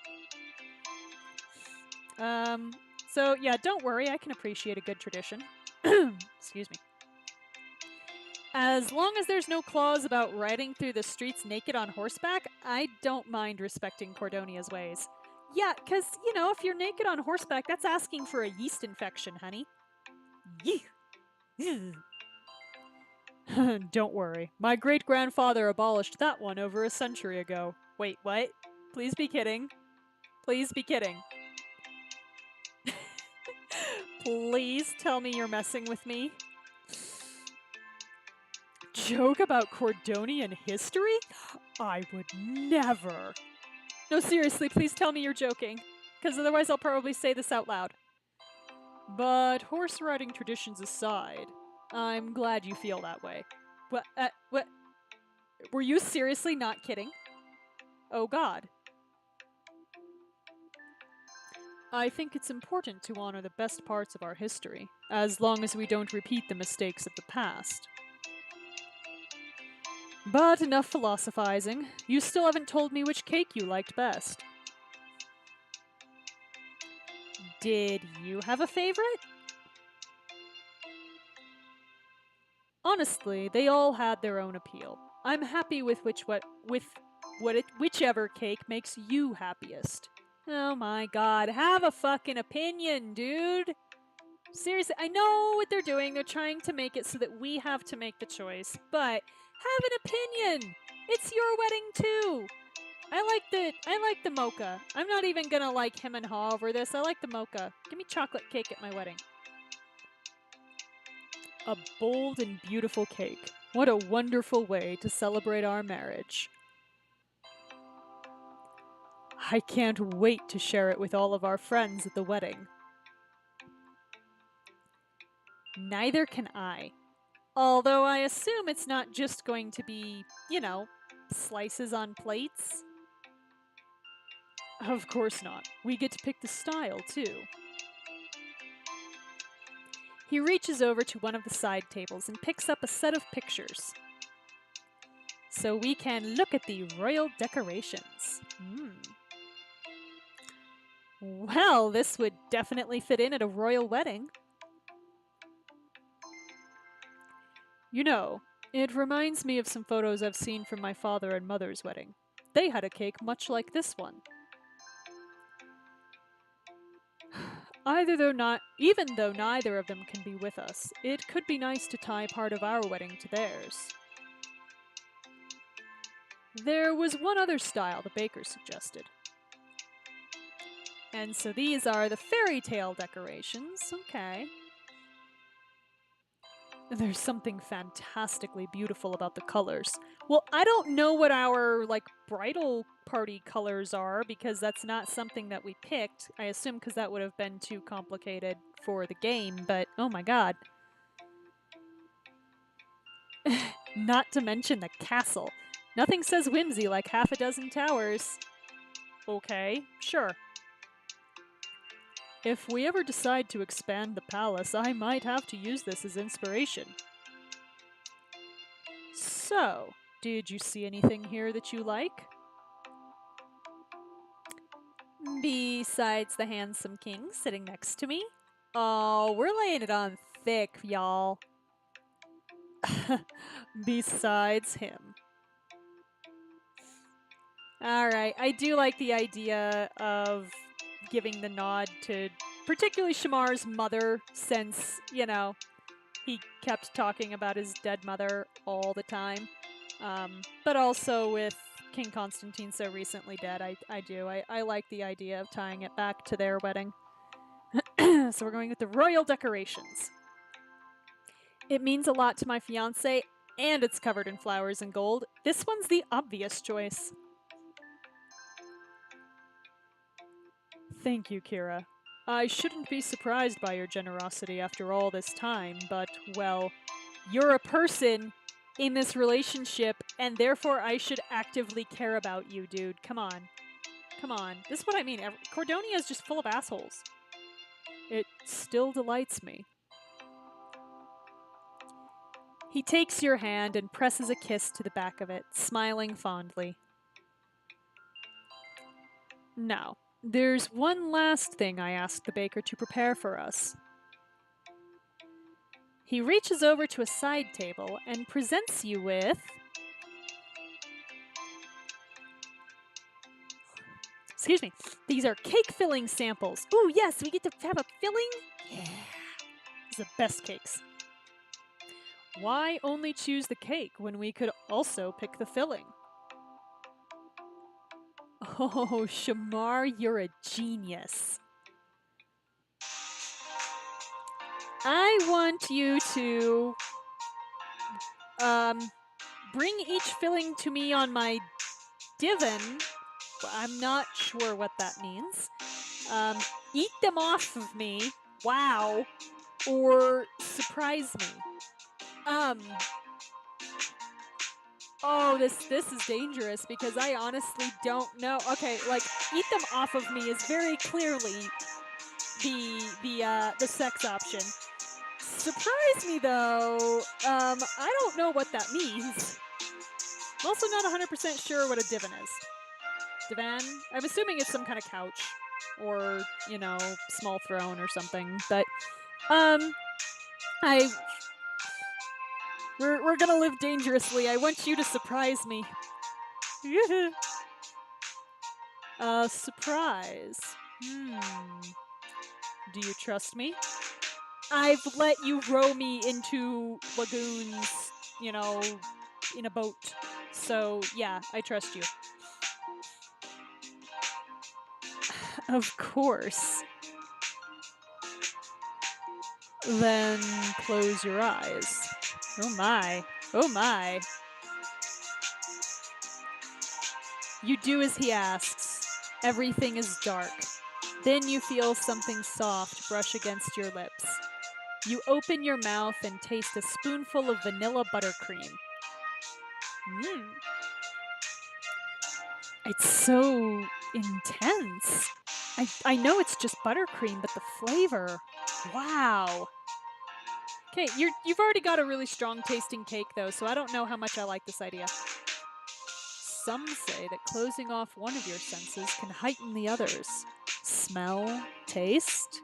So yeah, don't worry, I can appreciate a good tradition. Excuse me. As long as there's no clause about riding through the streets naked on horseback, I don't mind respecting Cordonia's ways. Yeah, because, if you're naked on horseback, that's asking for a yeast infection, honey. Yee. Don't worry. My great-grandfather abolished that one over a century ago. Wait, what? Please be kidding. Please be kidding. Please tell me you're messing with me. Joke about Cordonian history? I would never. No, seriously, please tell me you're joking. Because otherwise I'll probably say this out loud. But horse riding traditions aside, I'm glad you feel that way. What? Were you seriously not kidding? Oh God. I think it's important to honor the best parts of our history, as long as we don't repeat the mistakes of the past. But enough philosophizing. You still haven't told me which cake you liked best. Did you have a favorite? Honestly, they all had their own appeal. I'm happy with whichever cake makes you happiest. Oh my God, have a fucking opinion, dude. Seriously, I know what they're doing. They're trying to make it so that we have to make the choice, but have an opinion. It's your wedding too. I like the mocha. I'm not even gonna like him and haw over this. I like the mocha. Give me chocolate cake at my wedding. A bold and beautiful cake. What a wonderful way to celebrate our marriage. I can't wait to share it with all of our friends at the wedding. Neither can I. Although I assume it's not just going to be, slices on plates. Of course not. We get to pick the style, too. He reaches over to one of the side tables and picks up a set of pictures. So we can look at the royal decorations. Well, this would definitely fit in at a royal wedding. You know, it reminds me of some photos I've seen from my father and mother's wedding. They had a cake much like this one. Even though neither of them can be with us, it could be nice to tie part of our wedding to theirs. There was one other style the baker suggested. And so these are the fairy tale decorations. Okay. There's something fantastically beautiful about the colors. Well, I don't know what our, bridal party colors are, because that's not something that we picked. I assume because that would have been too complicated for the game, but oh my God. Not to mention the castle. Nothing says whimsy like half a dozen towers. Okay, sure. If we ever decide to expand the palace, I might have to use this as inspiration. So, did you see anything here that you like? Besides the handsome king sitting next to me? Oh, we're laying it on thick, y'all. Besides him. Alright, I do like the idea of giving the nod to particularly Shamar's mother, since, he kept talking about his dead mother all the time. But also with King Constantine so recently dead, I like the idea of tying it back to their wedding. So we're going with the royal decorations. It means a lot to my fiancé, and it's covered in flowers and gold. This one's the obvious choice. Thank you, Kira. I shouldn't be surprised by your generosity after all this time, but, well, you're a person in this relationship, and therefore I should actively care about you, dude. Come on. Come on. This is what I mean. Cordonia is just full of assholes. It still delights me. He takes your hand and presses a kiss to the back of it, smiling fondly. Now, there's one last thing I asked the baker to prepare for us. He reaches over to a side table and presents you with... Excuse me. These are cake filling samples. Ooh, yes, we get to have a filling? Yeah. These are the best cakes. Why only choose the cake when we could also pick the filling? Oh, Shamar, you're a genius. I want you to bring each filling to me on my divan. I'm not sure what that means. Eat them off of me. Wow. Or surprise me. Oh, this is dangerous because I honestly don't know. Okay, like eat them off of me is very clearly the sex option. Surprise me though. I don't know what that means. I'm also not 100% sure what a divan is. Divan? I'm assuming it's some kind of couch or, you know, small throne or something. But we're gonna live dangerously. I want you to surprise me. Surprise. Do you trust me? I've let you row me into lagoons, you know, in a boat. So, yeah, I trust you. Of course. Then close your eyes. Oh my. Oh my. You do as he asks. Everything is dark. Then you feel something soft brush against your lips. You open your mouth and taste a spoonful of vanilla buttercream. It's so intense. I know it's just buttercream, but the flavor. Wow. Okay, you've already got a really strong tasting cake though, so I don't know how much I like this idea. Some say that closing off one of your senses can heighten the others. Smell, taste,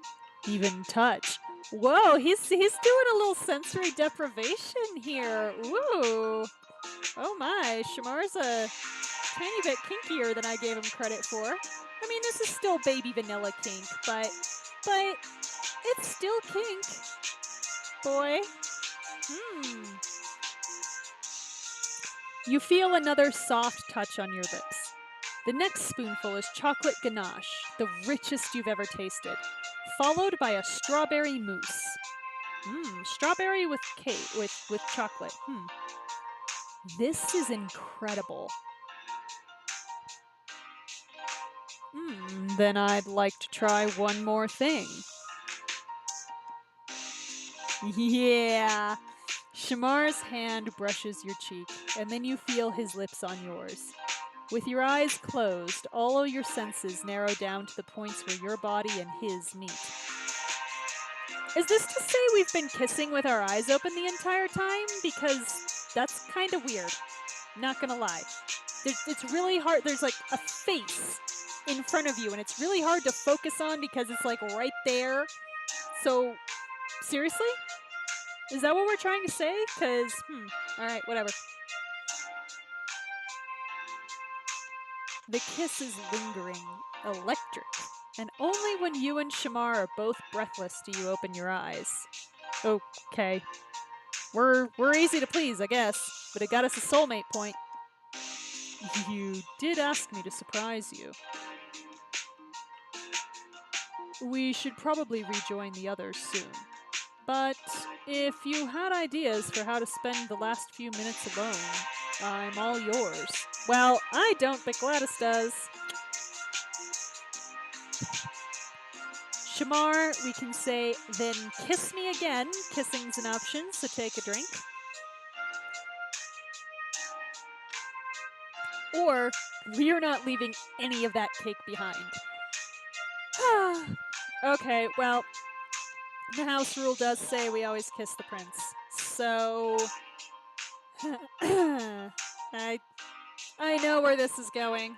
even touch. Whoa, he's doing a little sensory deprivation here. Ooh. Oh my, Shamar's a tiny bit kinkier than I gave him credit for. I mean, this is still baby vanilla kink, but it's still kink. Boy. You feel another soft touch on your lips. The next spoonful is chocolate ganache, the richest you've ever tasted, followed by a strawberry mousse. Strawberry with cake, with chocolate. This is incredible. Then I'd like to try one more thing. Yeah. Shamar's hand brushes your cheek, and then you feel his lips on yours. With your eyes closed, all of your senses narrow down to the points where your body and his meet. Is this to say we've been kissing with our eyes open the entire time? Because that's kind of weird. Not gonna lie. It's really hard. There's like a face in front of you, and it's really hard to focus on because it's like right there. So, seriously? Is that what we're trying to say? Because, alright, whatever. The kiss is lingering, electric, and only when you and Shamar are both breathless do you open your eyes. Okay. We're easy to please, I guess, but it got us a soulmate point. You did ask me to surprise you. We should probably rejoin the others soon. But if you had ideas for how to spend the last few minutes alone, I'm all yours. Well, I don't, but Gladys does. Shamar, we can say, then kiss me again. Kissing's an option, so take a drink. Or, we're not leaving any of that cake behind. Okay, well, the house rule does say we always kiss the prince. So, I know where this is going.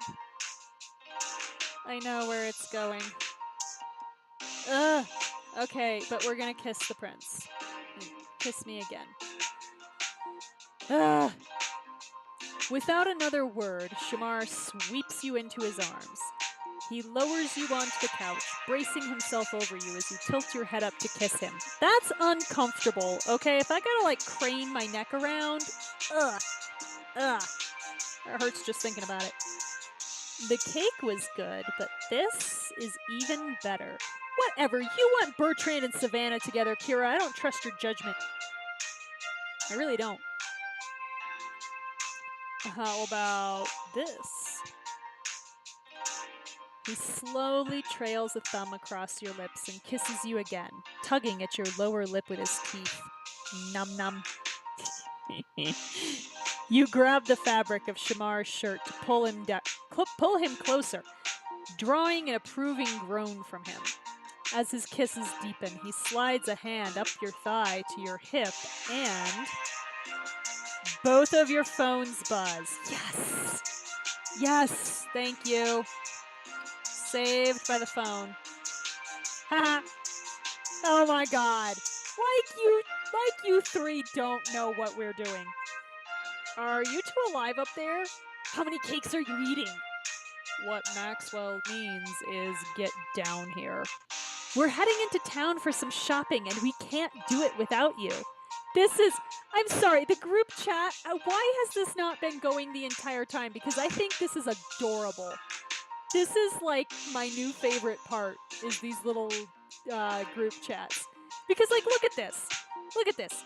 I know where it's going. Okay, but we're gonna kiss the prince. Kiss me again. Without another word, Shamar sweeps you into his arms. He lowers you onto the couch, bracing himself over you as you tilt your head up to kiss him. That's uncomfortable, okay? If I gotta, like, crane my neck around, ugh. It hurts just thinking about it. The cake was good, but this is even better. Whatever, you want Bertrand and Savannah together, Kira. I don't trust your judgment. I really don't. How about this? He slowly trails a thumb across your lips and kisses you again, tugging at your lower lip with his teeth. Num num. You grab the fabric of Shamar's shirt to pull him closer, drawing an approving groan from him. As his kisses deepen, he slides a hand up your thigh to your hip, and both of your phones buzz. Yes! Yes! Thank you. Saved by the phone. Haha. Oh my god. Like you three don't know what we're doing. Are you two alive up there? How many cakes are you eating? What Maxwell means is get down here. We're heading into town for some shopping and we can't do it without you. I'm sorry, the group chat, why has this not been going the entire time? Because I think this is adorable. This is like my new favorite part, is these little group chats. Because, like, look at this. Look at this.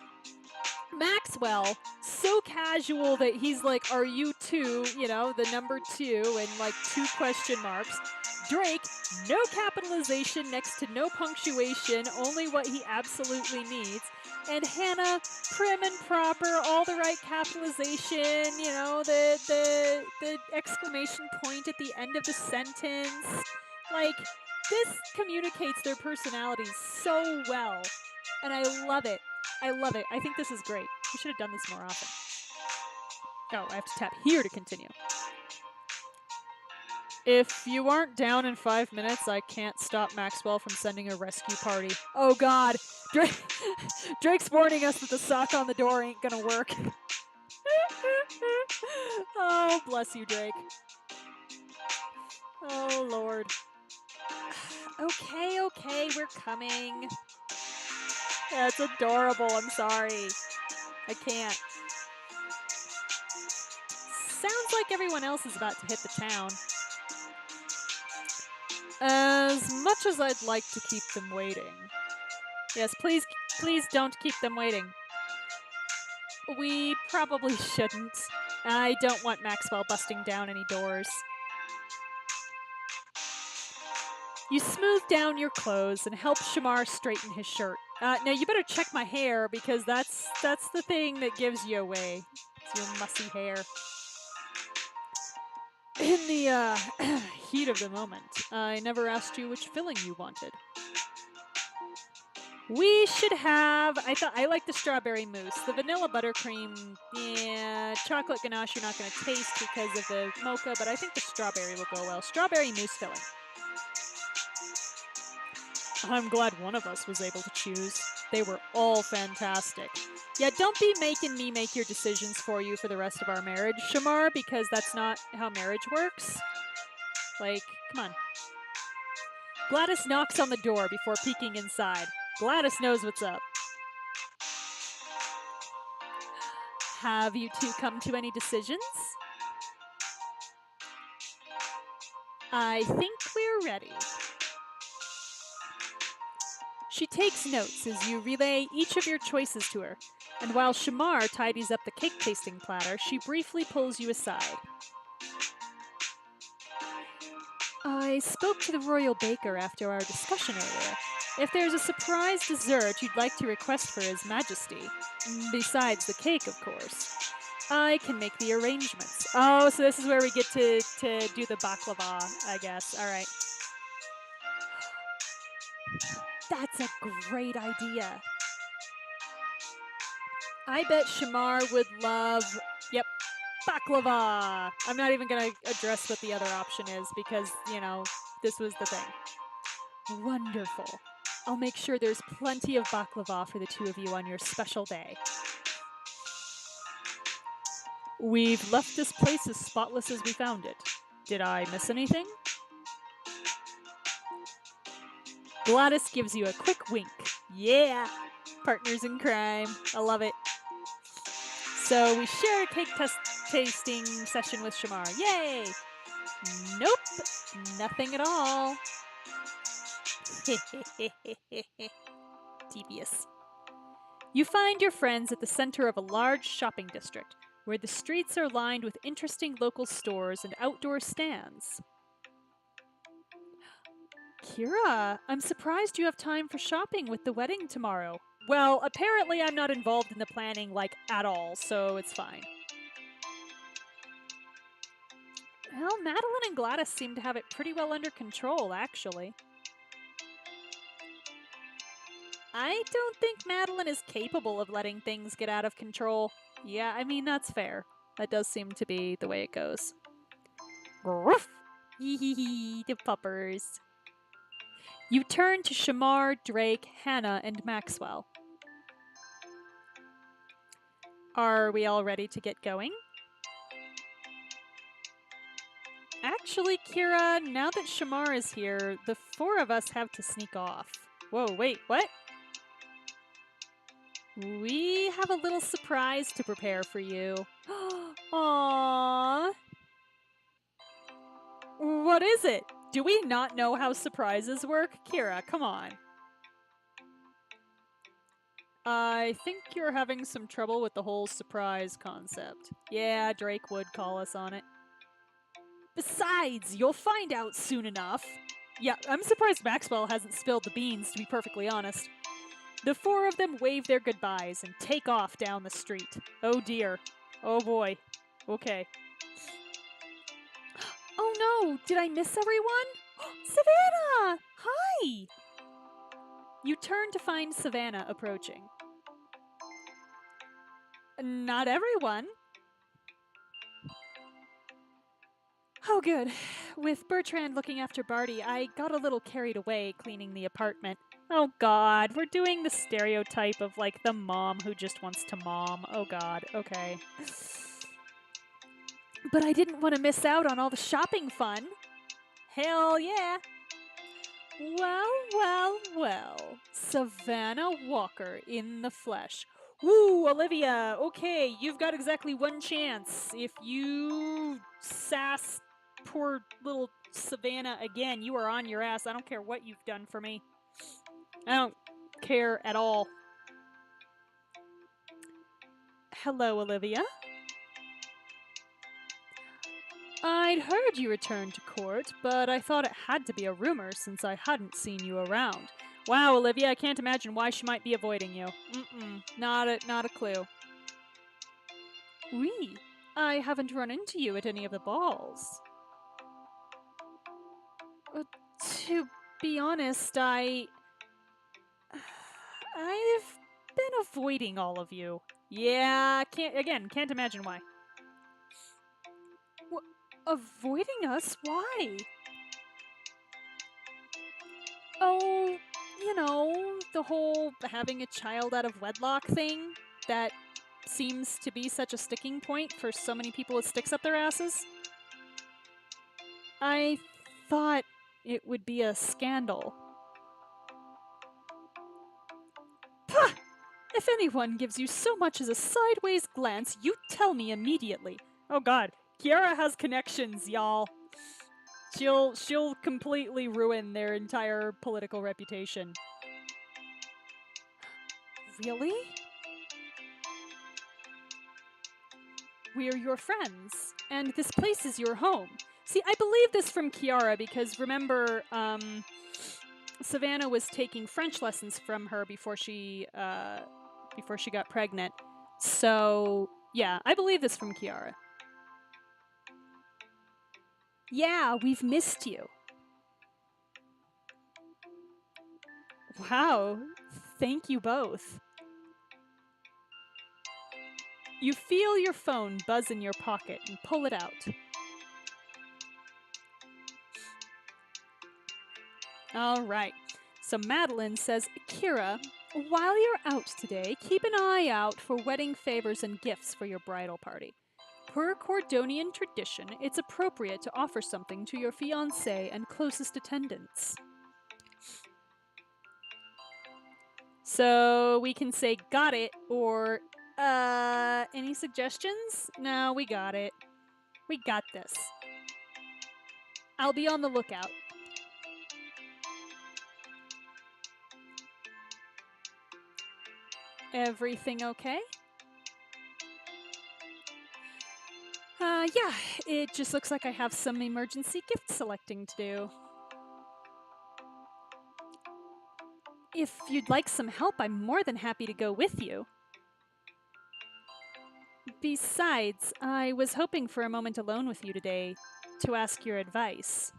Maxwell, so casual that he's like, are you two, you know, the number 2 and like 2 question marks. Drake, no capitalization next to no punctuation, only what he absolutely needs. And Hannah, prim and proper, all the right capitalization, you know, the exclamation point at the end of the sentence. Like, this communicates their personalities so well. And I love it. I love it. I think this is great. We should have done this more often. Oh, I have to tap here to continue. If you aren't down in 5 minutes, I can't stop Maxwell from sending a rescue party. Oh god, Drake's warning us that the sock on the door ain't gonna work. Oh, bless you, Drake. Oh, Lord. Okay, we're coming. That's adorable, I'm sorry. I can't. Sounds like everyone else is about to hit the town. As much as I'd like to keep them waiting. Yes, please don't keep them waiting. We probably shouldn't. I don't want Maxwell busting down any doors. You smooth down your clothes and help Shamar straighten his shirt. Now you better check my hair because that's the thing that gives you away. It's your mussy hair. In the heat of the moment, I never asked you which filling you wanted. We should have, I like the strawberry mousse. The vanilla buttercream, yeah, chocolate ganache you're not going to taste because of the mocha, but I think the strawberry will go well. Strawberry mousse filling. I'm glad one of us was able to choose. They were all fantastic. Yeah, don't be making me make your decisions for you for the rest of our marriage, Shamar, because that's not how marriage works. Like, come on. Gladys knocks on the door before peeking inside. Gladys knows what's up. Have you two come to any decisions? I think we're ready. She takes notes as you relay each of your choices to her, and while Shamar tidies up the cake tasting platter, she briefly pulls you aside. I spoke to the royal baker after our discussion earlier. If there's a surprise dessert you'd like to request for His Majesty, besides the cake, of course, I can make the arrangements. Oh, so this is where we get to do the baklava, I guess. All right. That's a great idea. I bet Shamar would love, yep, baklava. I'm not even going to address what the other option is because, you know, this was the thing. Wonderful. I'll make sure there's plenty of baklava for the two of you on your special day. We've left this place as spotless as we found it. Did I miss anything? Gladys gives you a quick wink. Yeah, partners in crime. I love it. So we share a cake tasting session with Shamar. Yay! Nope, nothing at all. Devious. You find your friends at the center of a large shopping district, where the streets are lined with interesting local stores and outdoor stands. Kira, I'm surprised you have time for shopping with the wedding tomorrow. Well, apparently I'm not involved in the planning, like, at all, so it's fine. Well, Madeline and Gladys seem to have it pretty well under control, actually. I don't think Madeline is capable of letting things get out of control. Yeah, I mean, that's fair. That does seem to be the way it goes. Ruff! Hee hee hee, the puppers. You turn to Shamar, Drake, Hannah, and Maxwell. Are we all ready to get going? Actually, Kira, now that Shamar is here, the four of us have to sneak off. Whoa, wait, what? We have a little surprise to prepare for you. Aww. What is it? Do we not know how surprises work? Kira, come on. I think you're having some trouble with the whole surprise concept. Yeah, Drake would call us on it. Besides, you'll find out soon enough. Yeah, I'm surprised Maxwell hasn't spilled the beans, to be perfectly honest. The four of them wave their goodbyes and take off down the street. Oh dear. Oh boy. Okay. Oh no! Did I miss everyone? Savannah! Hi! You turn to find Savannah approaching. Not everyone. Oh, good. With Bertrand looking after Barty, I got a little carried away cleaning the apartment. Oh god, we're doing the stereotype of, like, the mom who just wants to mom. Oh god, okay. But I didn't want to miss out on all the shopping fun. Hell yeah. Well. Savannah Walker in the flesh. Woo, Olivia, okay, you've got exactly one chance. If you sass poor little Savannah again, you are on your ass. I don't care what you've done for me. I don't care at all. Hello, Olivia. I'd heard you returned to court, but I thought it had to be a rumor since I hadn't seen you around. Wow, Olivia, I can't imagine why she might be avoiding you. Not a clue. Oui, I haven't run into you at any of the balls. To be honest, I've been avoiding all of you. Yeah, can't imagine why. Avoiding us? Why? Oh, you know, the whole having a child out of wedlock thing that seems to be such a sticking point for so many people with sticks up their asses. I thought it would be a scandal. Pah! If anyone gives you so much as a sideways glance, you tell me immediately. Oh god, Kiara has connections, y'all. She'll completely ruin their entire political reputation. Really? We're your friends, and this place is your home. See, I believe this from Kiara because remember, Savannah was taking French lessons from her before she got pregnant. So, yeah, I believe this from Kiara. Yeah, we've missed you. Wow, thank you both. You feel your phone buzz in your pocket and pull it out. All right. So Madeline says, Kira, while you're out today, keep an eye out for wedding favors and gifts for your bridal party. Per Cordonian tradition, it's appropriate to offer something to your fiancé and closest attendants. So we can say got it or any suggestions? No, we got it. We got this. I'll be on the lookout. Everything okay? Yeah, it just looks like I have some emergency gift selecting to do. If you'd like some help, I'm more than happy to go with you. Besides, I was hoping for a moment alone with you today to ask your advice.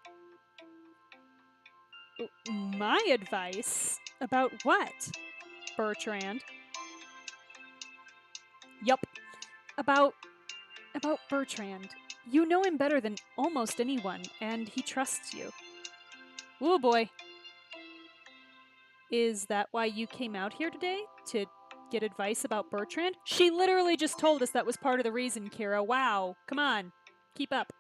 My advice? About what? Bertrand. Yup. About Bertrand. You know him better than almost anyone, and he trusts you. Ooh boy. Is that why you came out here today? To get advice about Bertrand? She literally just told us that was part of the reason, Kira. Wow. Come on. Keep up.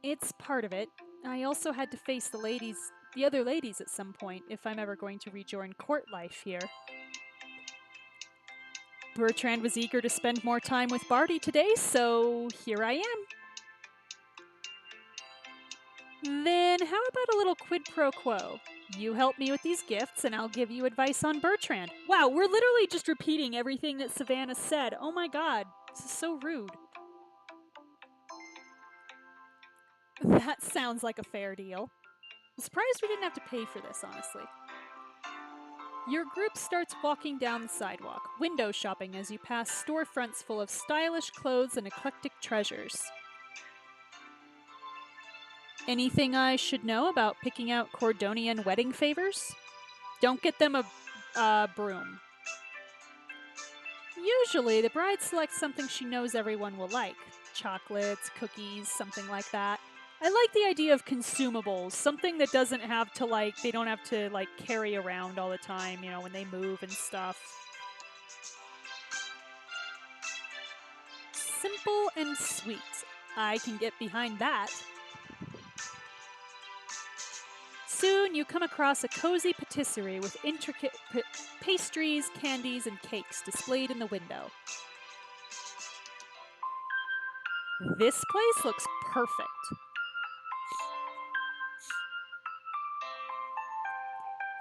It's part of it. I also had to face the other ladies at some point if I'm ever going to rejoin court life here. Bertrand was eager to spend more time with Barty today, so here I am. Then how about a little quid pro quo? You help me with these gifts, and I'll give you advice on Bertrand. Wow, we're literally just repeating everything that Savannah said. Oh my god, this is so rude. That sounds like a fair deal. I'm surprised we didn't have to pay for this, honestly. Your group starts walking down the sidewalk, window shopping as you pass storefronts full of stylish clothes and eclectic treasures. Anything I should know about picking out Cordonian wedding favors? Don't get them a broom. Usually, the bride selects something she knows everyone will like. Chocolates, cookies, something like that. I like the idea of consumables, something that doesn't have to they don't have to carry around all the time, when they move and stuff. Simple and sweet. I can get behind that. Soon you come across a cozy patisserie with intricate pastries, candies, and cakes displayed in the window. This place looks perfect.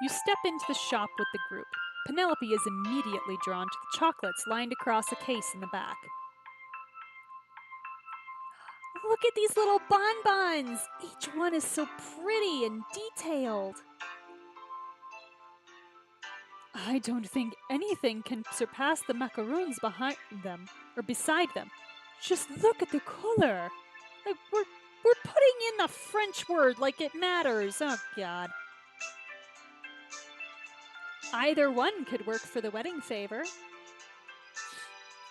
You step into the shop with the group. Penelope is immediately drawn to the chocolates lined across a case in the back. Look at these little bonbons! Each one is so pretty and detailed. I don't think anything can surpass the macaroons behind them, or beside them. Just look at the color! We're putting in the French word like it matters. Oh, God. Either one could work for the wedding favor.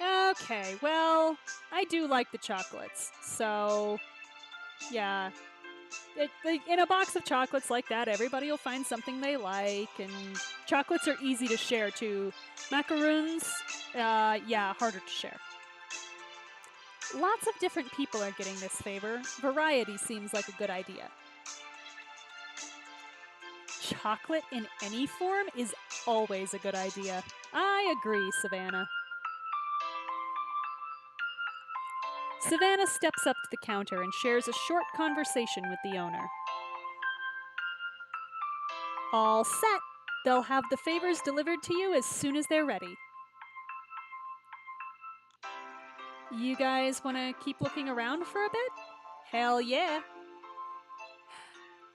Okay, well, I do like the chocolates, so yeah. In a box of chocolates like that, everybody will find something they like, and chocolates are easy to share too. Macaroons, harder to share. Lots of different people are getting this favor. Variety seems like a good idea. Chocolate in any form is always a good idea. I agree, Savannah. Savannah steps up to the counter and shares a short conversation with the owner. All set. They'll have the favors delivered to you as soon as they're ready. You guys want to keep looking around for a bit? Hell yeah.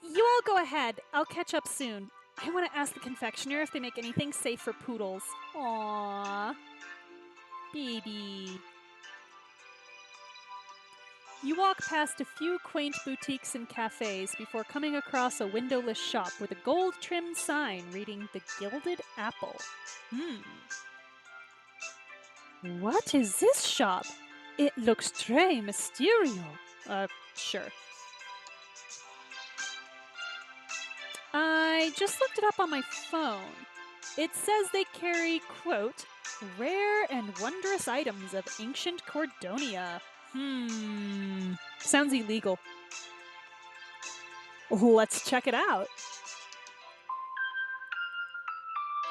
You all go ahead. I'll catch up soon. I want to ask the confectioner if they make anything safe for poodles. Aww. Baby. You walk past a few quaint boutiques and cafes before coming across a windowless shop with a gold-trimmed sign reading The Gilded Apple. What is this shop? It looks très mysterio. Sure. I just looked it up on my phone. It says they carry, quote, rare and wondrous items of ancient Cordonia. Sounds illegal. Let's check it out.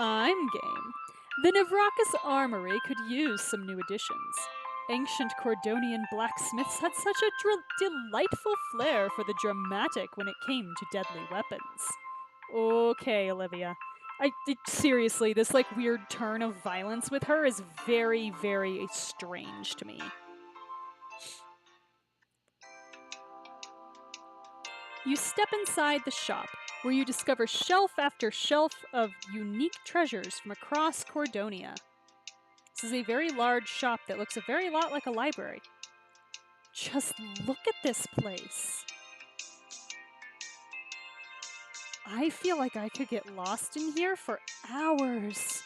I'm game. The Navrakas Armory could use some new additions. Ancient Cordonian blacksmiths had such a delightful flair for the dramatic when it came to deadly weapons. Okay, Olivia. Seriously, this like weird turn of violence with her is very, very strange to me. You step inside the shop, where you discover shelf after shelf of unique treasures from across Cordonia. This is a very large shop that looks a very lot like a library. Just look at this place. I feel like I could get lost in here for hours.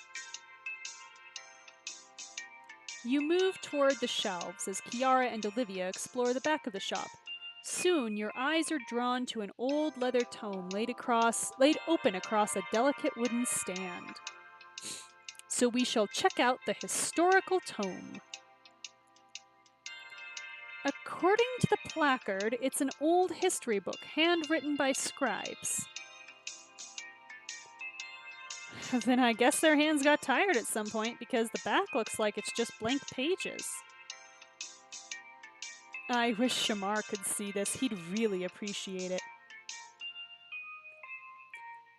You move toward the shelves as Kiara and Olivia explore the back of the shop. Soon, your eyes are drawn to an old leather tome laid open across a delicate wooden stand. So we shall check out the historical tome. According to the placard, it's an old history book handwritten by scribes. Then I guess their hands got tired at some point because the back looks like it's just blank pages. I wish Shamar could see this. He'd really appreciate it.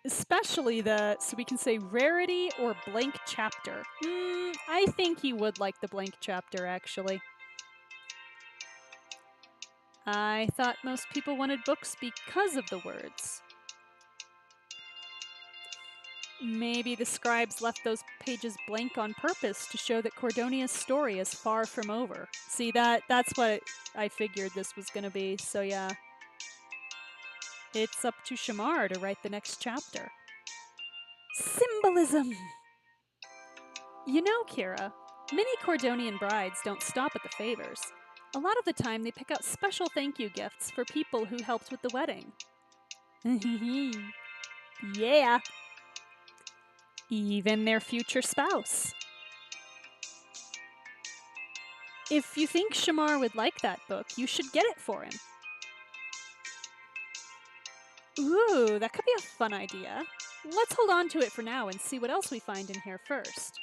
Especially so we can say rarity or blank chapter. I think he would like the blank chapter, actually. I thought most people wanted books because of the words. Maybe the scribes left those pages blank on purpose to show that Cordonia's story is far from over. See, that's what I figured this was going to be, so yeah. It's up to Shamar to write the next chapter. Symbolism! You know, Kira, many Cordonian brides don't stop at the favors. A lot of the time they pick out special thank you gifts for people who helped with the wedding. Yeah. Even their future spouse. If you think Shamar would like that book, you should get it for him. Ooh, that could be a fun idea. Let's hold on to it for now and see what else we find in here first.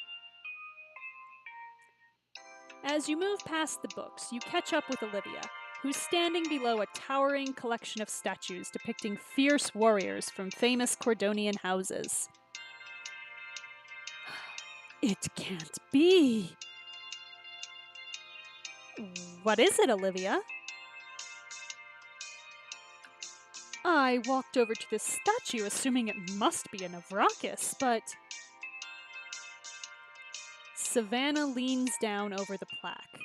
As you move past the books, you catch up with Olivia, who's standing below a towering collection of statues depicting fierce warriors from famous Cordonian houses. It can't be. What is it, Olivia? I walked over to this statue assuming it must be a Navrakis, but... Savannah leans down over the plaque.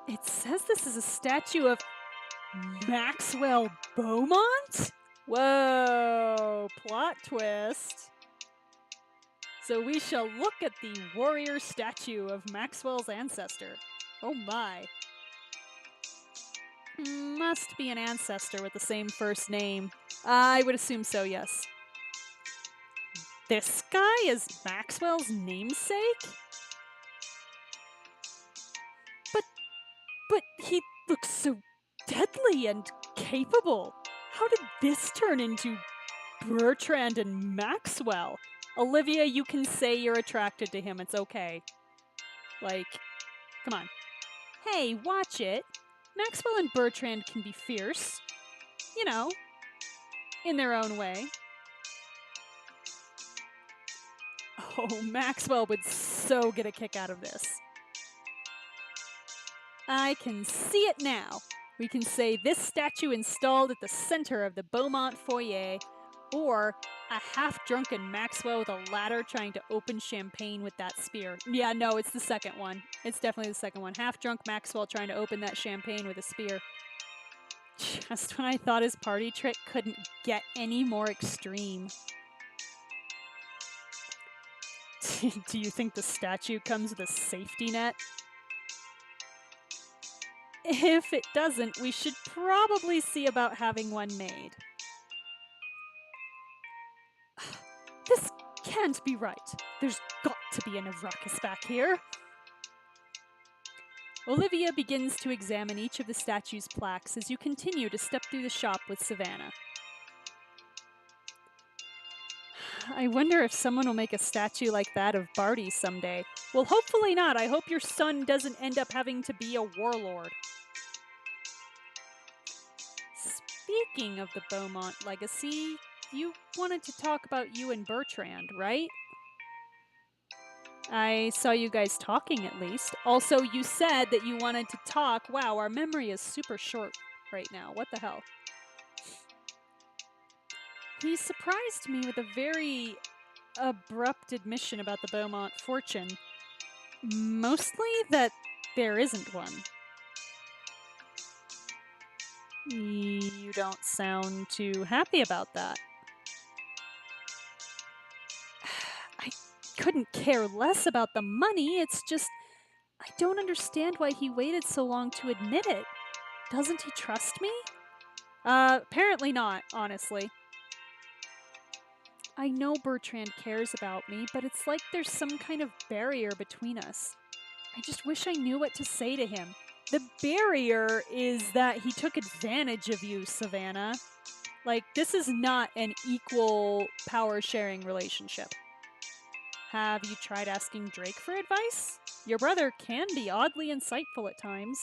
It says this is a statue of Maxwell Beaumont? Whoa, plot twist. So we shall look at the warrior statue of Maxwell's ancestor. Oh my. Must be an ancestor with the same first name. I would assume so, yes. This guy is Maxwell's namesake? But he looks so deadly and capable. How did this turn into Bertrand and Maxwell? Olivia, you can say you're attracted to him. It's okay. Like, come on. Hey, watch it. Maxwell and Bertrand can be fierce. You know, in their own way. Oh, Maxwell would so get a kick out of this. I can see it now. We can say this statue installed at the center of the Beaumont foyer, or a half-drunken Maxwell with a ladder trying to open champagne with that spear. Yeah, no, it's the second one. It's definitely the second one. Half-drunk Maxwell trying to open that champagne with a spear. Just when I thought his party trick couldn't get any more extreme. Do you think the statue comes with a safety net? If it doesn't, we should probably see about having one made. This can't be right. There's got to be a Navrakis back here. Olivia begins to examine each of the statue's plaques as you continue to step through the shop with Savannah. I wonder if someone will make a statue like that of Barty someday. Well, hopefully not. I hope your son doesn't end up having to be a warlord. Speaking of the Beaumont legacy, you wanted to talk about you and Bertrand, right? I saw you guys talking at least. Also, you said that you wanted to talk. Wow, our memory is super short right now. What the hell? He surprised me with a very abrupt admission about the Beaumont fortune. Mostly that there isn't one. You don't sound too happy about that. I couldn't care less about the money. It's just, I don't understand why he waited so long to admit it. Doesn't he trust me? Apparently not, honestly. I know Bertrand cares about me, but it's like there's some kind of barrier between us. I just wish I knew what to say to him. The barrier is that he took advantage of you, Savannah. Like, this is not an equal power-sharing relationship. Have you tried asking Drake for advice? Your brother can be oddly insightful at times.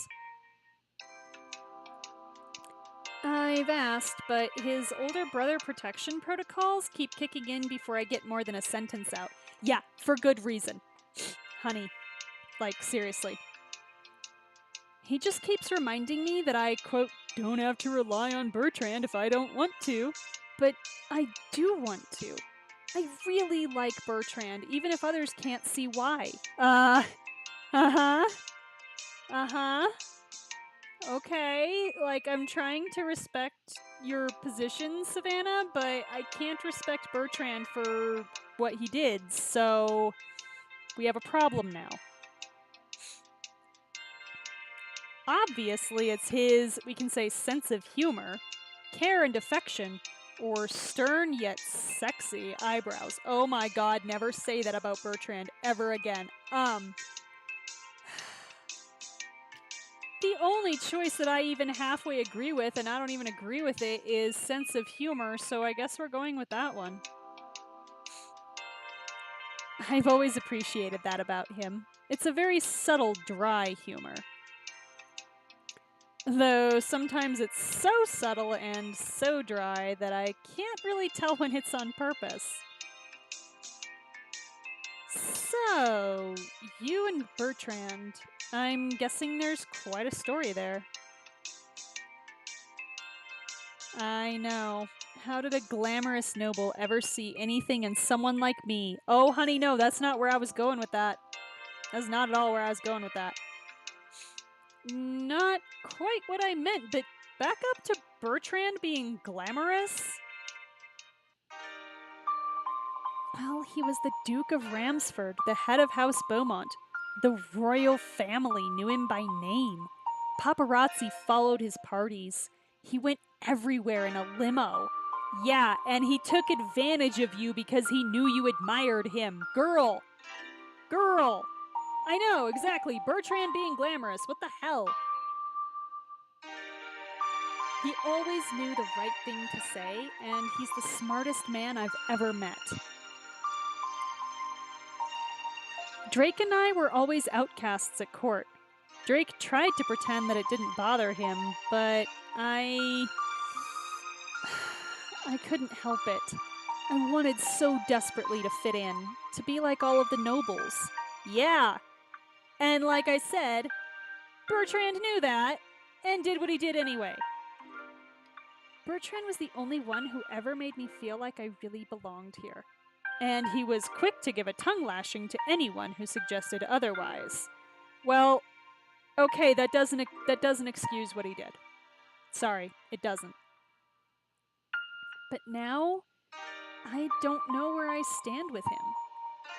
I've asked, but his older brother protection protocols keep kicking in before I get more than a sentence out. Yeah, for good reason. Honey, like, seriously. He just keeps reminding me that I, quote, don't have to rely on Bertrand if I don't want to. But I do want to. I really like Bertrand, even if others can't see why. Okay, like, I'm trying to respect your position, Savannah, but I can't respect Bertrand for what he did, so we have a problem now. Obviously, it's his, we can say, sense of humor, care and affection, or stern yet sexy eyebrows. Oh my god, never say that about Bertrand ever again. The only choice that I even halfway agree with, and I don't even agree with it, is sense of humor, so I guess we're going with that one. I've always appreciated that about him. It's a very subtle, dry humor. Though sometimes it's so subtle and so dry that I can't really tell when it's on purpose. So, you and Bertrand, I'm guessing there's quite a story there. I know. How did a glamorous noble ever see anything in someone like me? Oh, honey, no, that's not where I was going with that. That's not at all where I was going with that. Not quite what I meant, but back up to Bertrand being glamorous? Well, he was the Duke of Ramsford, the head of House Beaumont. The royal family knew him by name. Paparazzi followed his parties. He went everywhere in a limo. Yeah, and he took advantage of you because he knew you admired him. Girl! Girl! I know, exactly. Bertrand being glamorous. What the hell? He always knew the right thing to say, and he's the smartest man I've ever met. Drake and I were always outcasts at court. Drake tried to pretend that it didn't bother him, but I couldn't help it. I wanted so desperately to fit in, to be like all of the nobles. Yeah. And like I said, Bertrand knew that, and did what he did anyway. Bertrand was the only one who ever made me feel like I really belonged here. And he was quick to give a tongue lashing to anyone who suggested otherwise. Well, okay, that doesn't excuse what he did. Sorry, it doesn't. But now, I don't know where I stand with him.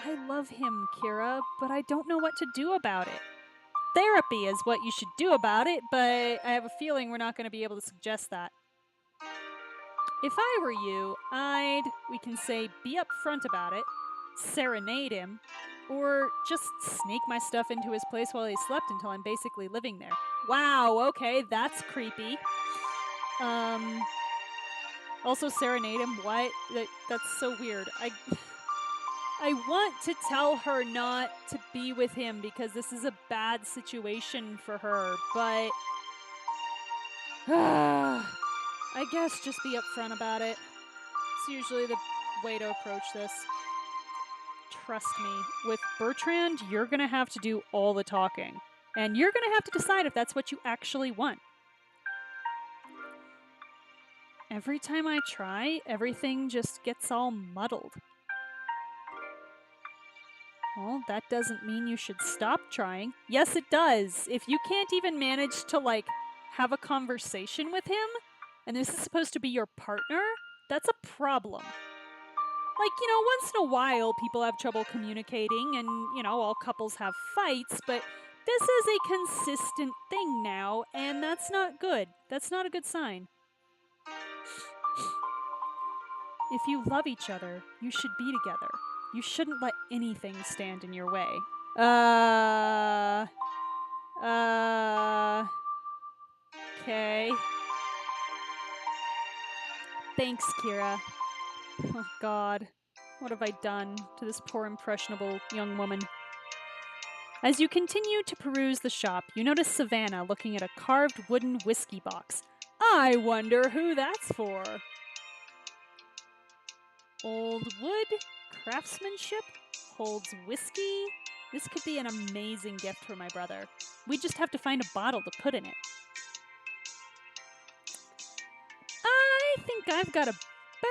I love him, Kira, but I don't know what to do about it. Therapy is what you should do about it, but I have a feeling we're not going to be able to suggest that. If I were you, I'd, we can say, be upfront about it, serenade him, or just sneak my stuff into his place while he slept until I'm basically living there. Wow, okay, that's creepy. Also serenade him? What? That's so weird. I want to tell her not to be with him because this is a bad situation for her, but I guess just be upfront about it. It's usually the way to approach this. Trust me, with Bertrand, you're gonna have to do all the talking. And you're gonna have to decide if that's what you actually want. Every time I try, everything just gets all muddled. Well, that doesn't mean you should stop trying. Yes, it does. If you can't even manage to, like, have a conversation with him, and this is supposed to be your partner, that's a problem. Like, once in a while people have trouble communicating and, all couples have fights, but this is a consistent thing now, and that's not good. That's not a good sign. If you love each other, you should be together. You shouldn't let anything stand in your way. Okay. Thanks, Kira. Oh, God. What have I done to this poor, impressionable young woman? As you continue to peruse the shop, you notice Savannah looking at a carved wooden whiskey box. I wonder who that's for. Old wood, craftsmanship, holds whiskey. This could be an amazing gift for my brother. We just have to find a bottle to put in it. I think I've got a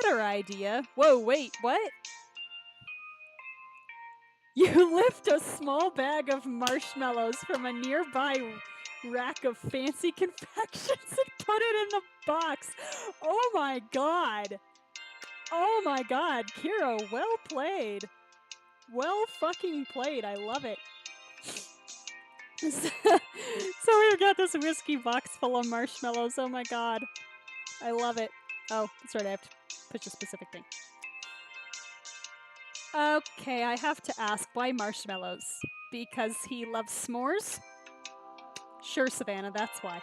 better idea. Whoa, wait, what? You lift a small bag of marshmallows from a nearby rack of fancy confections and put it in the box. Oh my god. Oh my god, Kira, well played. Well fucking played. I love it. So we've got this whiskey box full of marshmallows. Oh my god. I love it. Oh, that's right. I have to push a specific thing. Okay, I have to ask, why marshmallows? Because he loves s'mores? Sure, Savannah, that's why.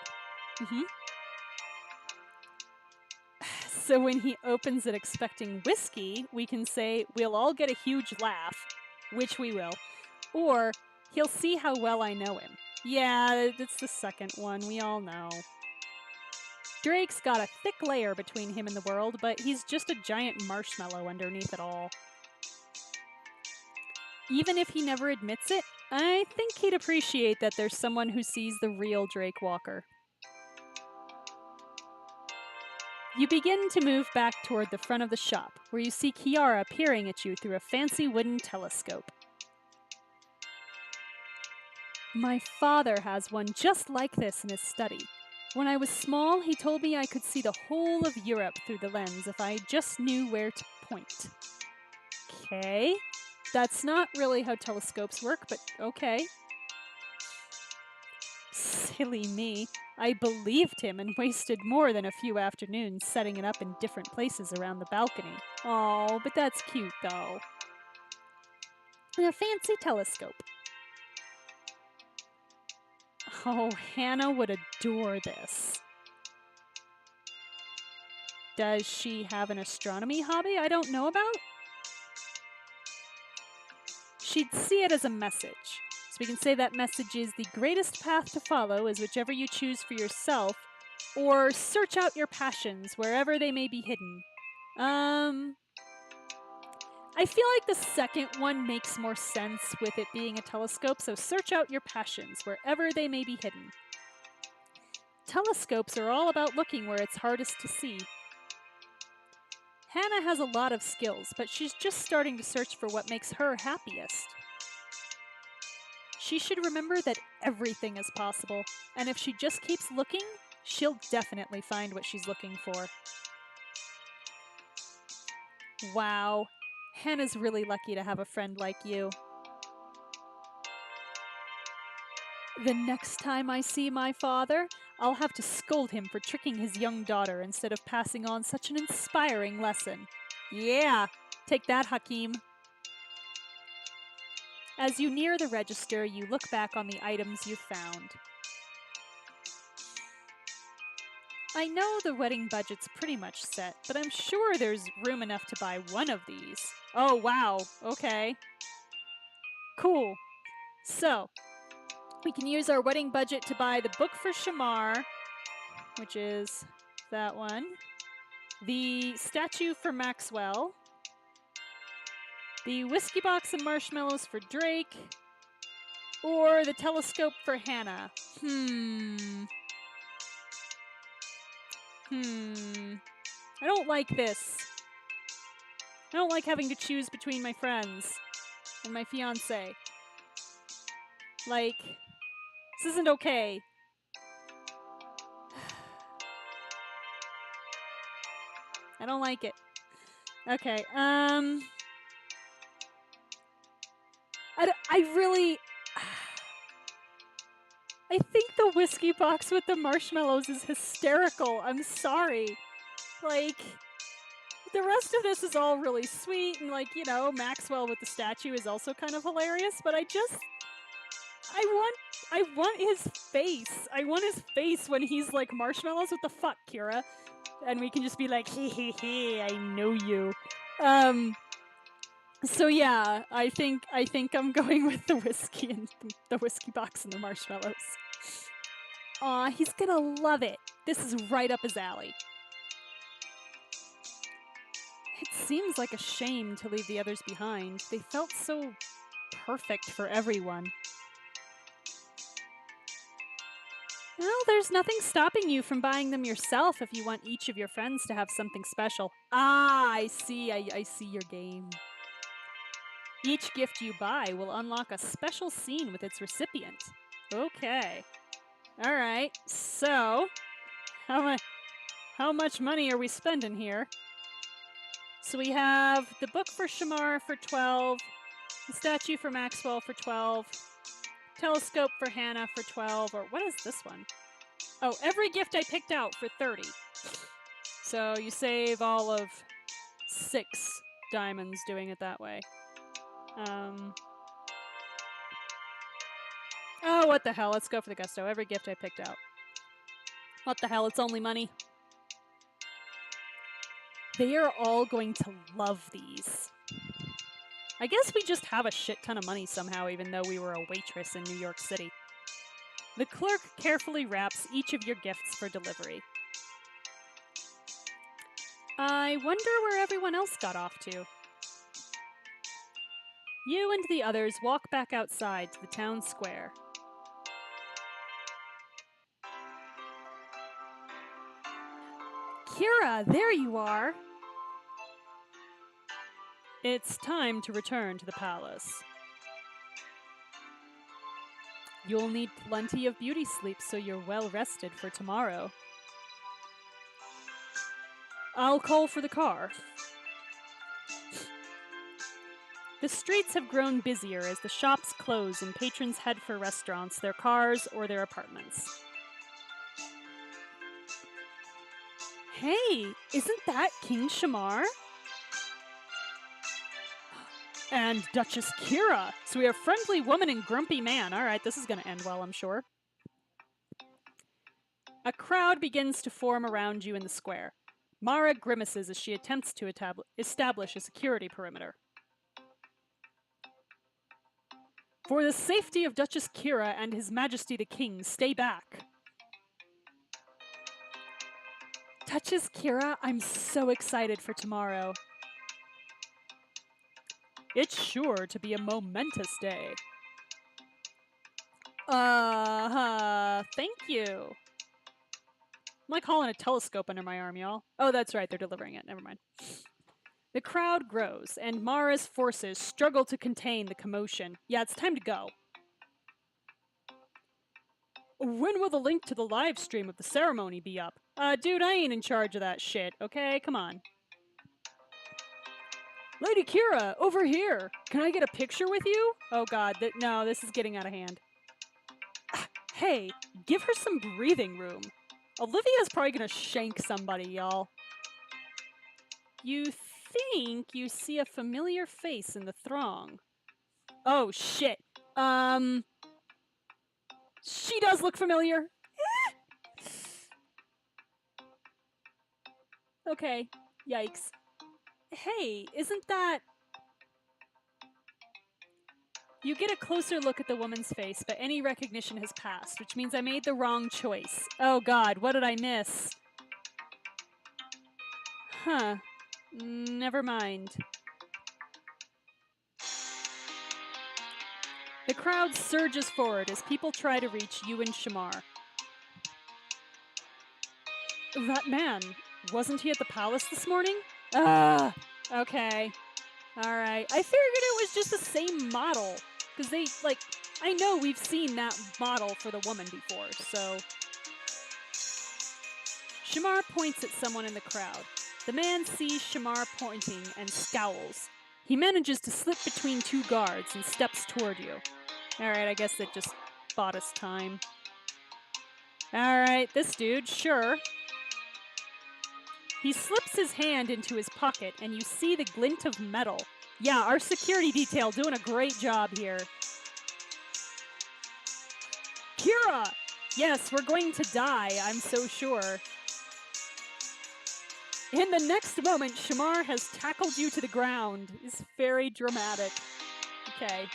So when he opens it expecting whiskey, we can say, we'll all get a huge laugh, which we will. Or, he'll see how well I know him. Yeah, it's the second one, we all know. Drake's got a thick layer between him and the world, but he's just a giant marshmallow underneath it all. Even if he never admits it, I think he'd appreciate that there's someone who sees the real Drake Walker. You begin to move back toward the front of the shop, where you see Kiara peering at you through a fancy wooden telescope. My father has one just like this in his study. When I was small, he told me I could see the whole of Europe through the lens if I just knew where to point. Okay. That's not really how telescopes work, but okay. Silly me. I believed him and wasted more than a few afternoons setting it up in different places around the balcony. Oh, but that's cute, though. A fancy telescope. Oh, Hannah would adore this. Does she have an astronomy hobby I don't know about? She'd see it as a message. So we can say that message is the greatest path to follow is whichever you choose for yourself, or search out your passions wherever they may be hidden. I feel like the second one makes more sense with it being a telescope, so search out your passions wherever they may be hidden. Telescopes are all about looking where it's hardest to see. Hannah has a lot of skills, but she's just starting to search for what makes her happiest. She should remember that everything is possible, and if she just keeps looking, she'll definitely find what she's looking for. Wow, Hannah's really lucky to have a friend like you. The next time I see my father, I'll have to scold him for tricking his young daughter instead of passing on such an inspiring lesson. Yeah, take that, Hakeem. As you near the register, you look back on the items you found. I know the wedding budget's pretty much set, but I'm sure there's room enough to buy one of these. Oh, wow. Okay. Cool. So, we can use our wedding budget to buy the book for Shamar, which is that one, the statue for Maxwell, the whiskey box and marshmallows for Drake, or the telescope for Hannah. I don't like this. I don't like having to choose between my friends and my fiancé. Like, this isn't okay. I don't like it. Okay, I really... I think the whiskey box with the marshmallows is hysterical. I'm sorry. Like, the rest of this is all really sweet, and like, you know, Maxwell with the statue is also kind of hilarious, but I want his face. I want his face when he's like, marshmallows? What the fuck, Kira? And we can just be like, hey, I know you. So yeah, I think I'm going with the whiskey and the whiskey box and the marshmallows. Aw, he's gonna love it. This is right up his alley. It seems like a shame to leave the others behind. They felt so perfect for everyone. Well, there's nothing stopping you from buying them yourself if you want each of your friends to have something special. Ah, I see. I see your game. Each gift you buy will unlock a special scene with its recipient. Okay. Alright, so how much money are we spending here? So we have the book for Shamar for 12, the statue for Maxwell for 12, telescope for Hannah for 12, or what is this one? Oh, every gift I picked out for 30. So you save all of 6 diamonds doing it that way. Oh, what the hell? Let's go for the gusto. Every gift I picked out. What the hell? It's only money. They are all going to love these. I guess we just have a shit ton of money somehow, even though we were a waitress in New York City. The clerk carefully wraps each of your gifts for delivery. I wonder where everyone else got off to. You and the others walk back outside to the town square. Kira, there you are! It's time to return to the palace. You'll need plenty of beauty sleep so you're well rested for tomorrow. I'll call for the car. The streets have grown busier as the shops close and patrons head for restaurants, their cars, or their apartments. Hey, isn't that King Shamar? And Duchess Kira. So we have friendly woman and grumpy man. All right, this is going to end well, I'm sure. A crowd begins to form around you in the square. Mara grimaces as she attempts to establish a security perimeter. For the safety of Duchess Kira and His Majesty the King, stay back. Duchess Kira, I'm so excited for tomorrow. It's sure to be a momentous day. Thank you. I'm like hauling a telescope under my arm, y'all. Oh, that's right, they're delivering it. Never mind. The crowd grows, and Mara's forces struggle to contain the commotion. Yeah, it's time to go. When will the link to the live stream of the ceremony be up? Dude, I ain't in charge of that shit, okay? Come on. Lady Kira, over here! Can I get a picture with you? Oh god, no, this is getting out of hand. Hey, give her some breathing room. Olivia's probably gonna shank somebody, y'all. You think you see a familiar face in the throng. Oh, shit. She does look familiar. Okay, yikes. Hey, isn't that... You get a closer look at the woman's face, but any recognition has passed, which means I made the wrong choice. Oh god, what did I miss? Huh. Never mind. The crowd surges forward as people try to reach you and Shamar. That man, wasn't he at the palace this morning? Okay. Alright. I figured it was just the same model. Because they, like, I know we've seen that model for the woman before, so... Shamar points at someone in the crowd. The man sees Shamar pointing and scowls. He manages to slip between two guards and steps toward you. Alright, I guess it just bought us time. Alright, this dude, sure. He slips his hand into his pocket and you see the glint of metal. Yeah, our security detail doing a great job here. Kira! Yes, we're going to die, I'm so sure. In the next moment, Shamar has tackled you to the ground. It's very dramatic. Okay.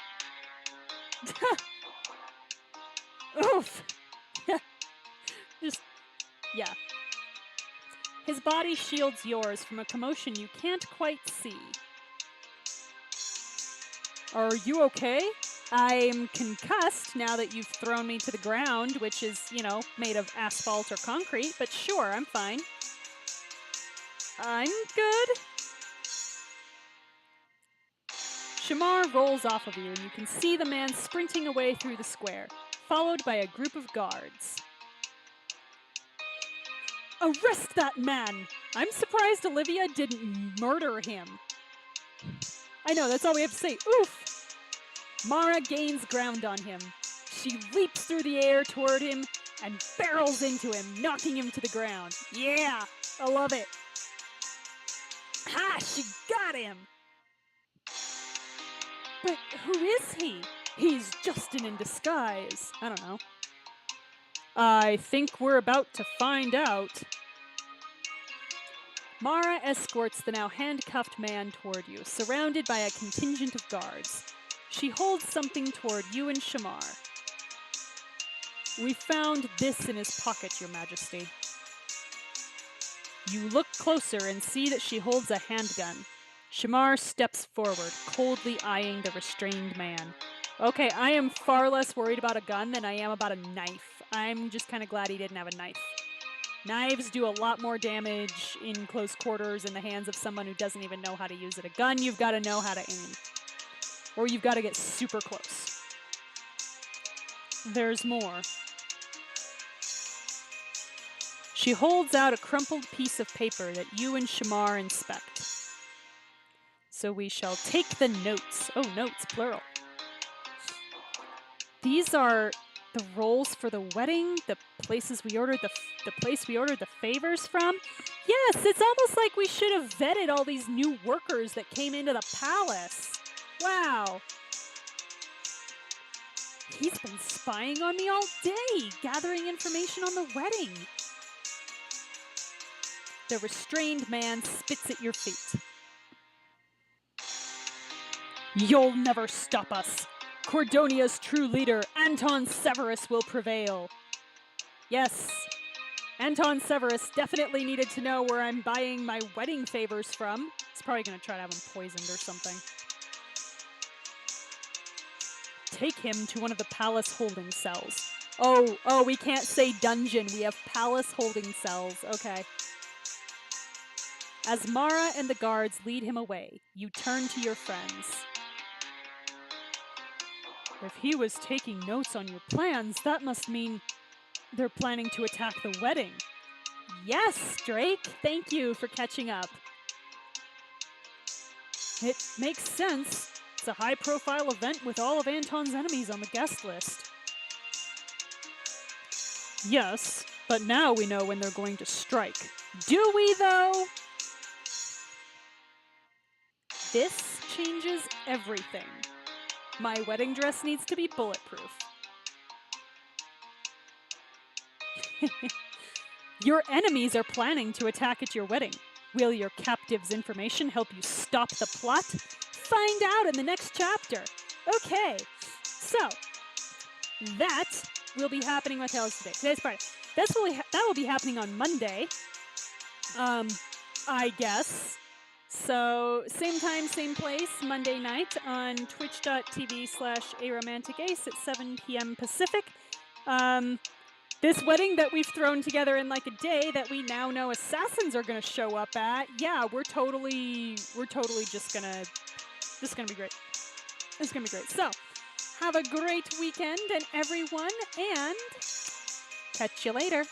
Oof! Just, yeah. His body shields yours from a commotion you can't quite see. Are you okay? I'm concussed now that you've thrown me to the ground, which is, you know, made of asphalt or concrete, but sure, I'm fine. I'm good. Shamar rolls off of you, and you can see the man sprinting away through the square, followed by a group of guards. Arrest that man! I'm surprised Olivia didn't murder him. I know, that's all we have to say. Oof! Mara gains ground on him. She leaps through the air toward him and barrels into him, knocking him to the ground. Yeah! I love it. Ha! She got him! But who is he? He's Justin in disguise. I don't know. I think we're about to find out. Mara escorts the now handcuffed man toward you, surrounded by a contingent of guards. She holds something toward you and Shamar. We found this in his pocket, Your Majesty. You look closer and see that she holds a handgun. Shamar steps forward, coldly eyeing the restrained man. Okay, I am far less worried about a gun than I am about a knife. I'm just kind of glad he didn't have a knife. Knives do a lot more damage in close quarters in the hands of someone who doesn't even know how to use it. A gun, you've got to know how to aim. Or you've got to get super close. There's more. She holds out a crumpled piece of paper that you and Shamar inspect. So we shall take the notes. Oh, notes, plural. These are the rolls for the wedding, the places we ordered the place we ordered the favors from. Yes, it's almost like we should have vetted all these new workers that came into the palace. Wow. He's been spying on me all day, gathering information on the wedding. The restrained man spits at your feet. You'll never stop us. Cordonia's true leader, Anton Severus, will prevail. Yes, Anton Severus definitely needed to know where I'm buying my wedding favors from. He's probably going to try to have him poisoned or something. Take him to one of the palace holding cells. Oh, we can't say dungeon. We have palace holding cells. Okay. As Mara and the guards lead him away, you turn to your friends. If he was taking notes on your plans, that must mean they're planning to attack the wedding. Yes, Drake, thank you for catching up. It makes sense. It's a high-profile event with all of Anton's enemies on the guest list. Yes, but now we know when they're going to strike. Do we, though? This changes everything. My wedding dress needs to be bulletproof. Your enemies are planning to attack at your wedding. Will your captive's information help you stop the plot? Find out in the next chapter. Okay, so that will be happening. What else today? Today's Friday. That will be happening on Monday. I guess. So same time, same place, Monday night on twitch.tv/aromanticace at 7 p.m. Pacific. This wedding that we've thrown together in like a day that we now know assassins are going to show up at. Yeah, we're totally just gonna be great. It's gonna be great. So have a great weekend, and everyone, and catch you later.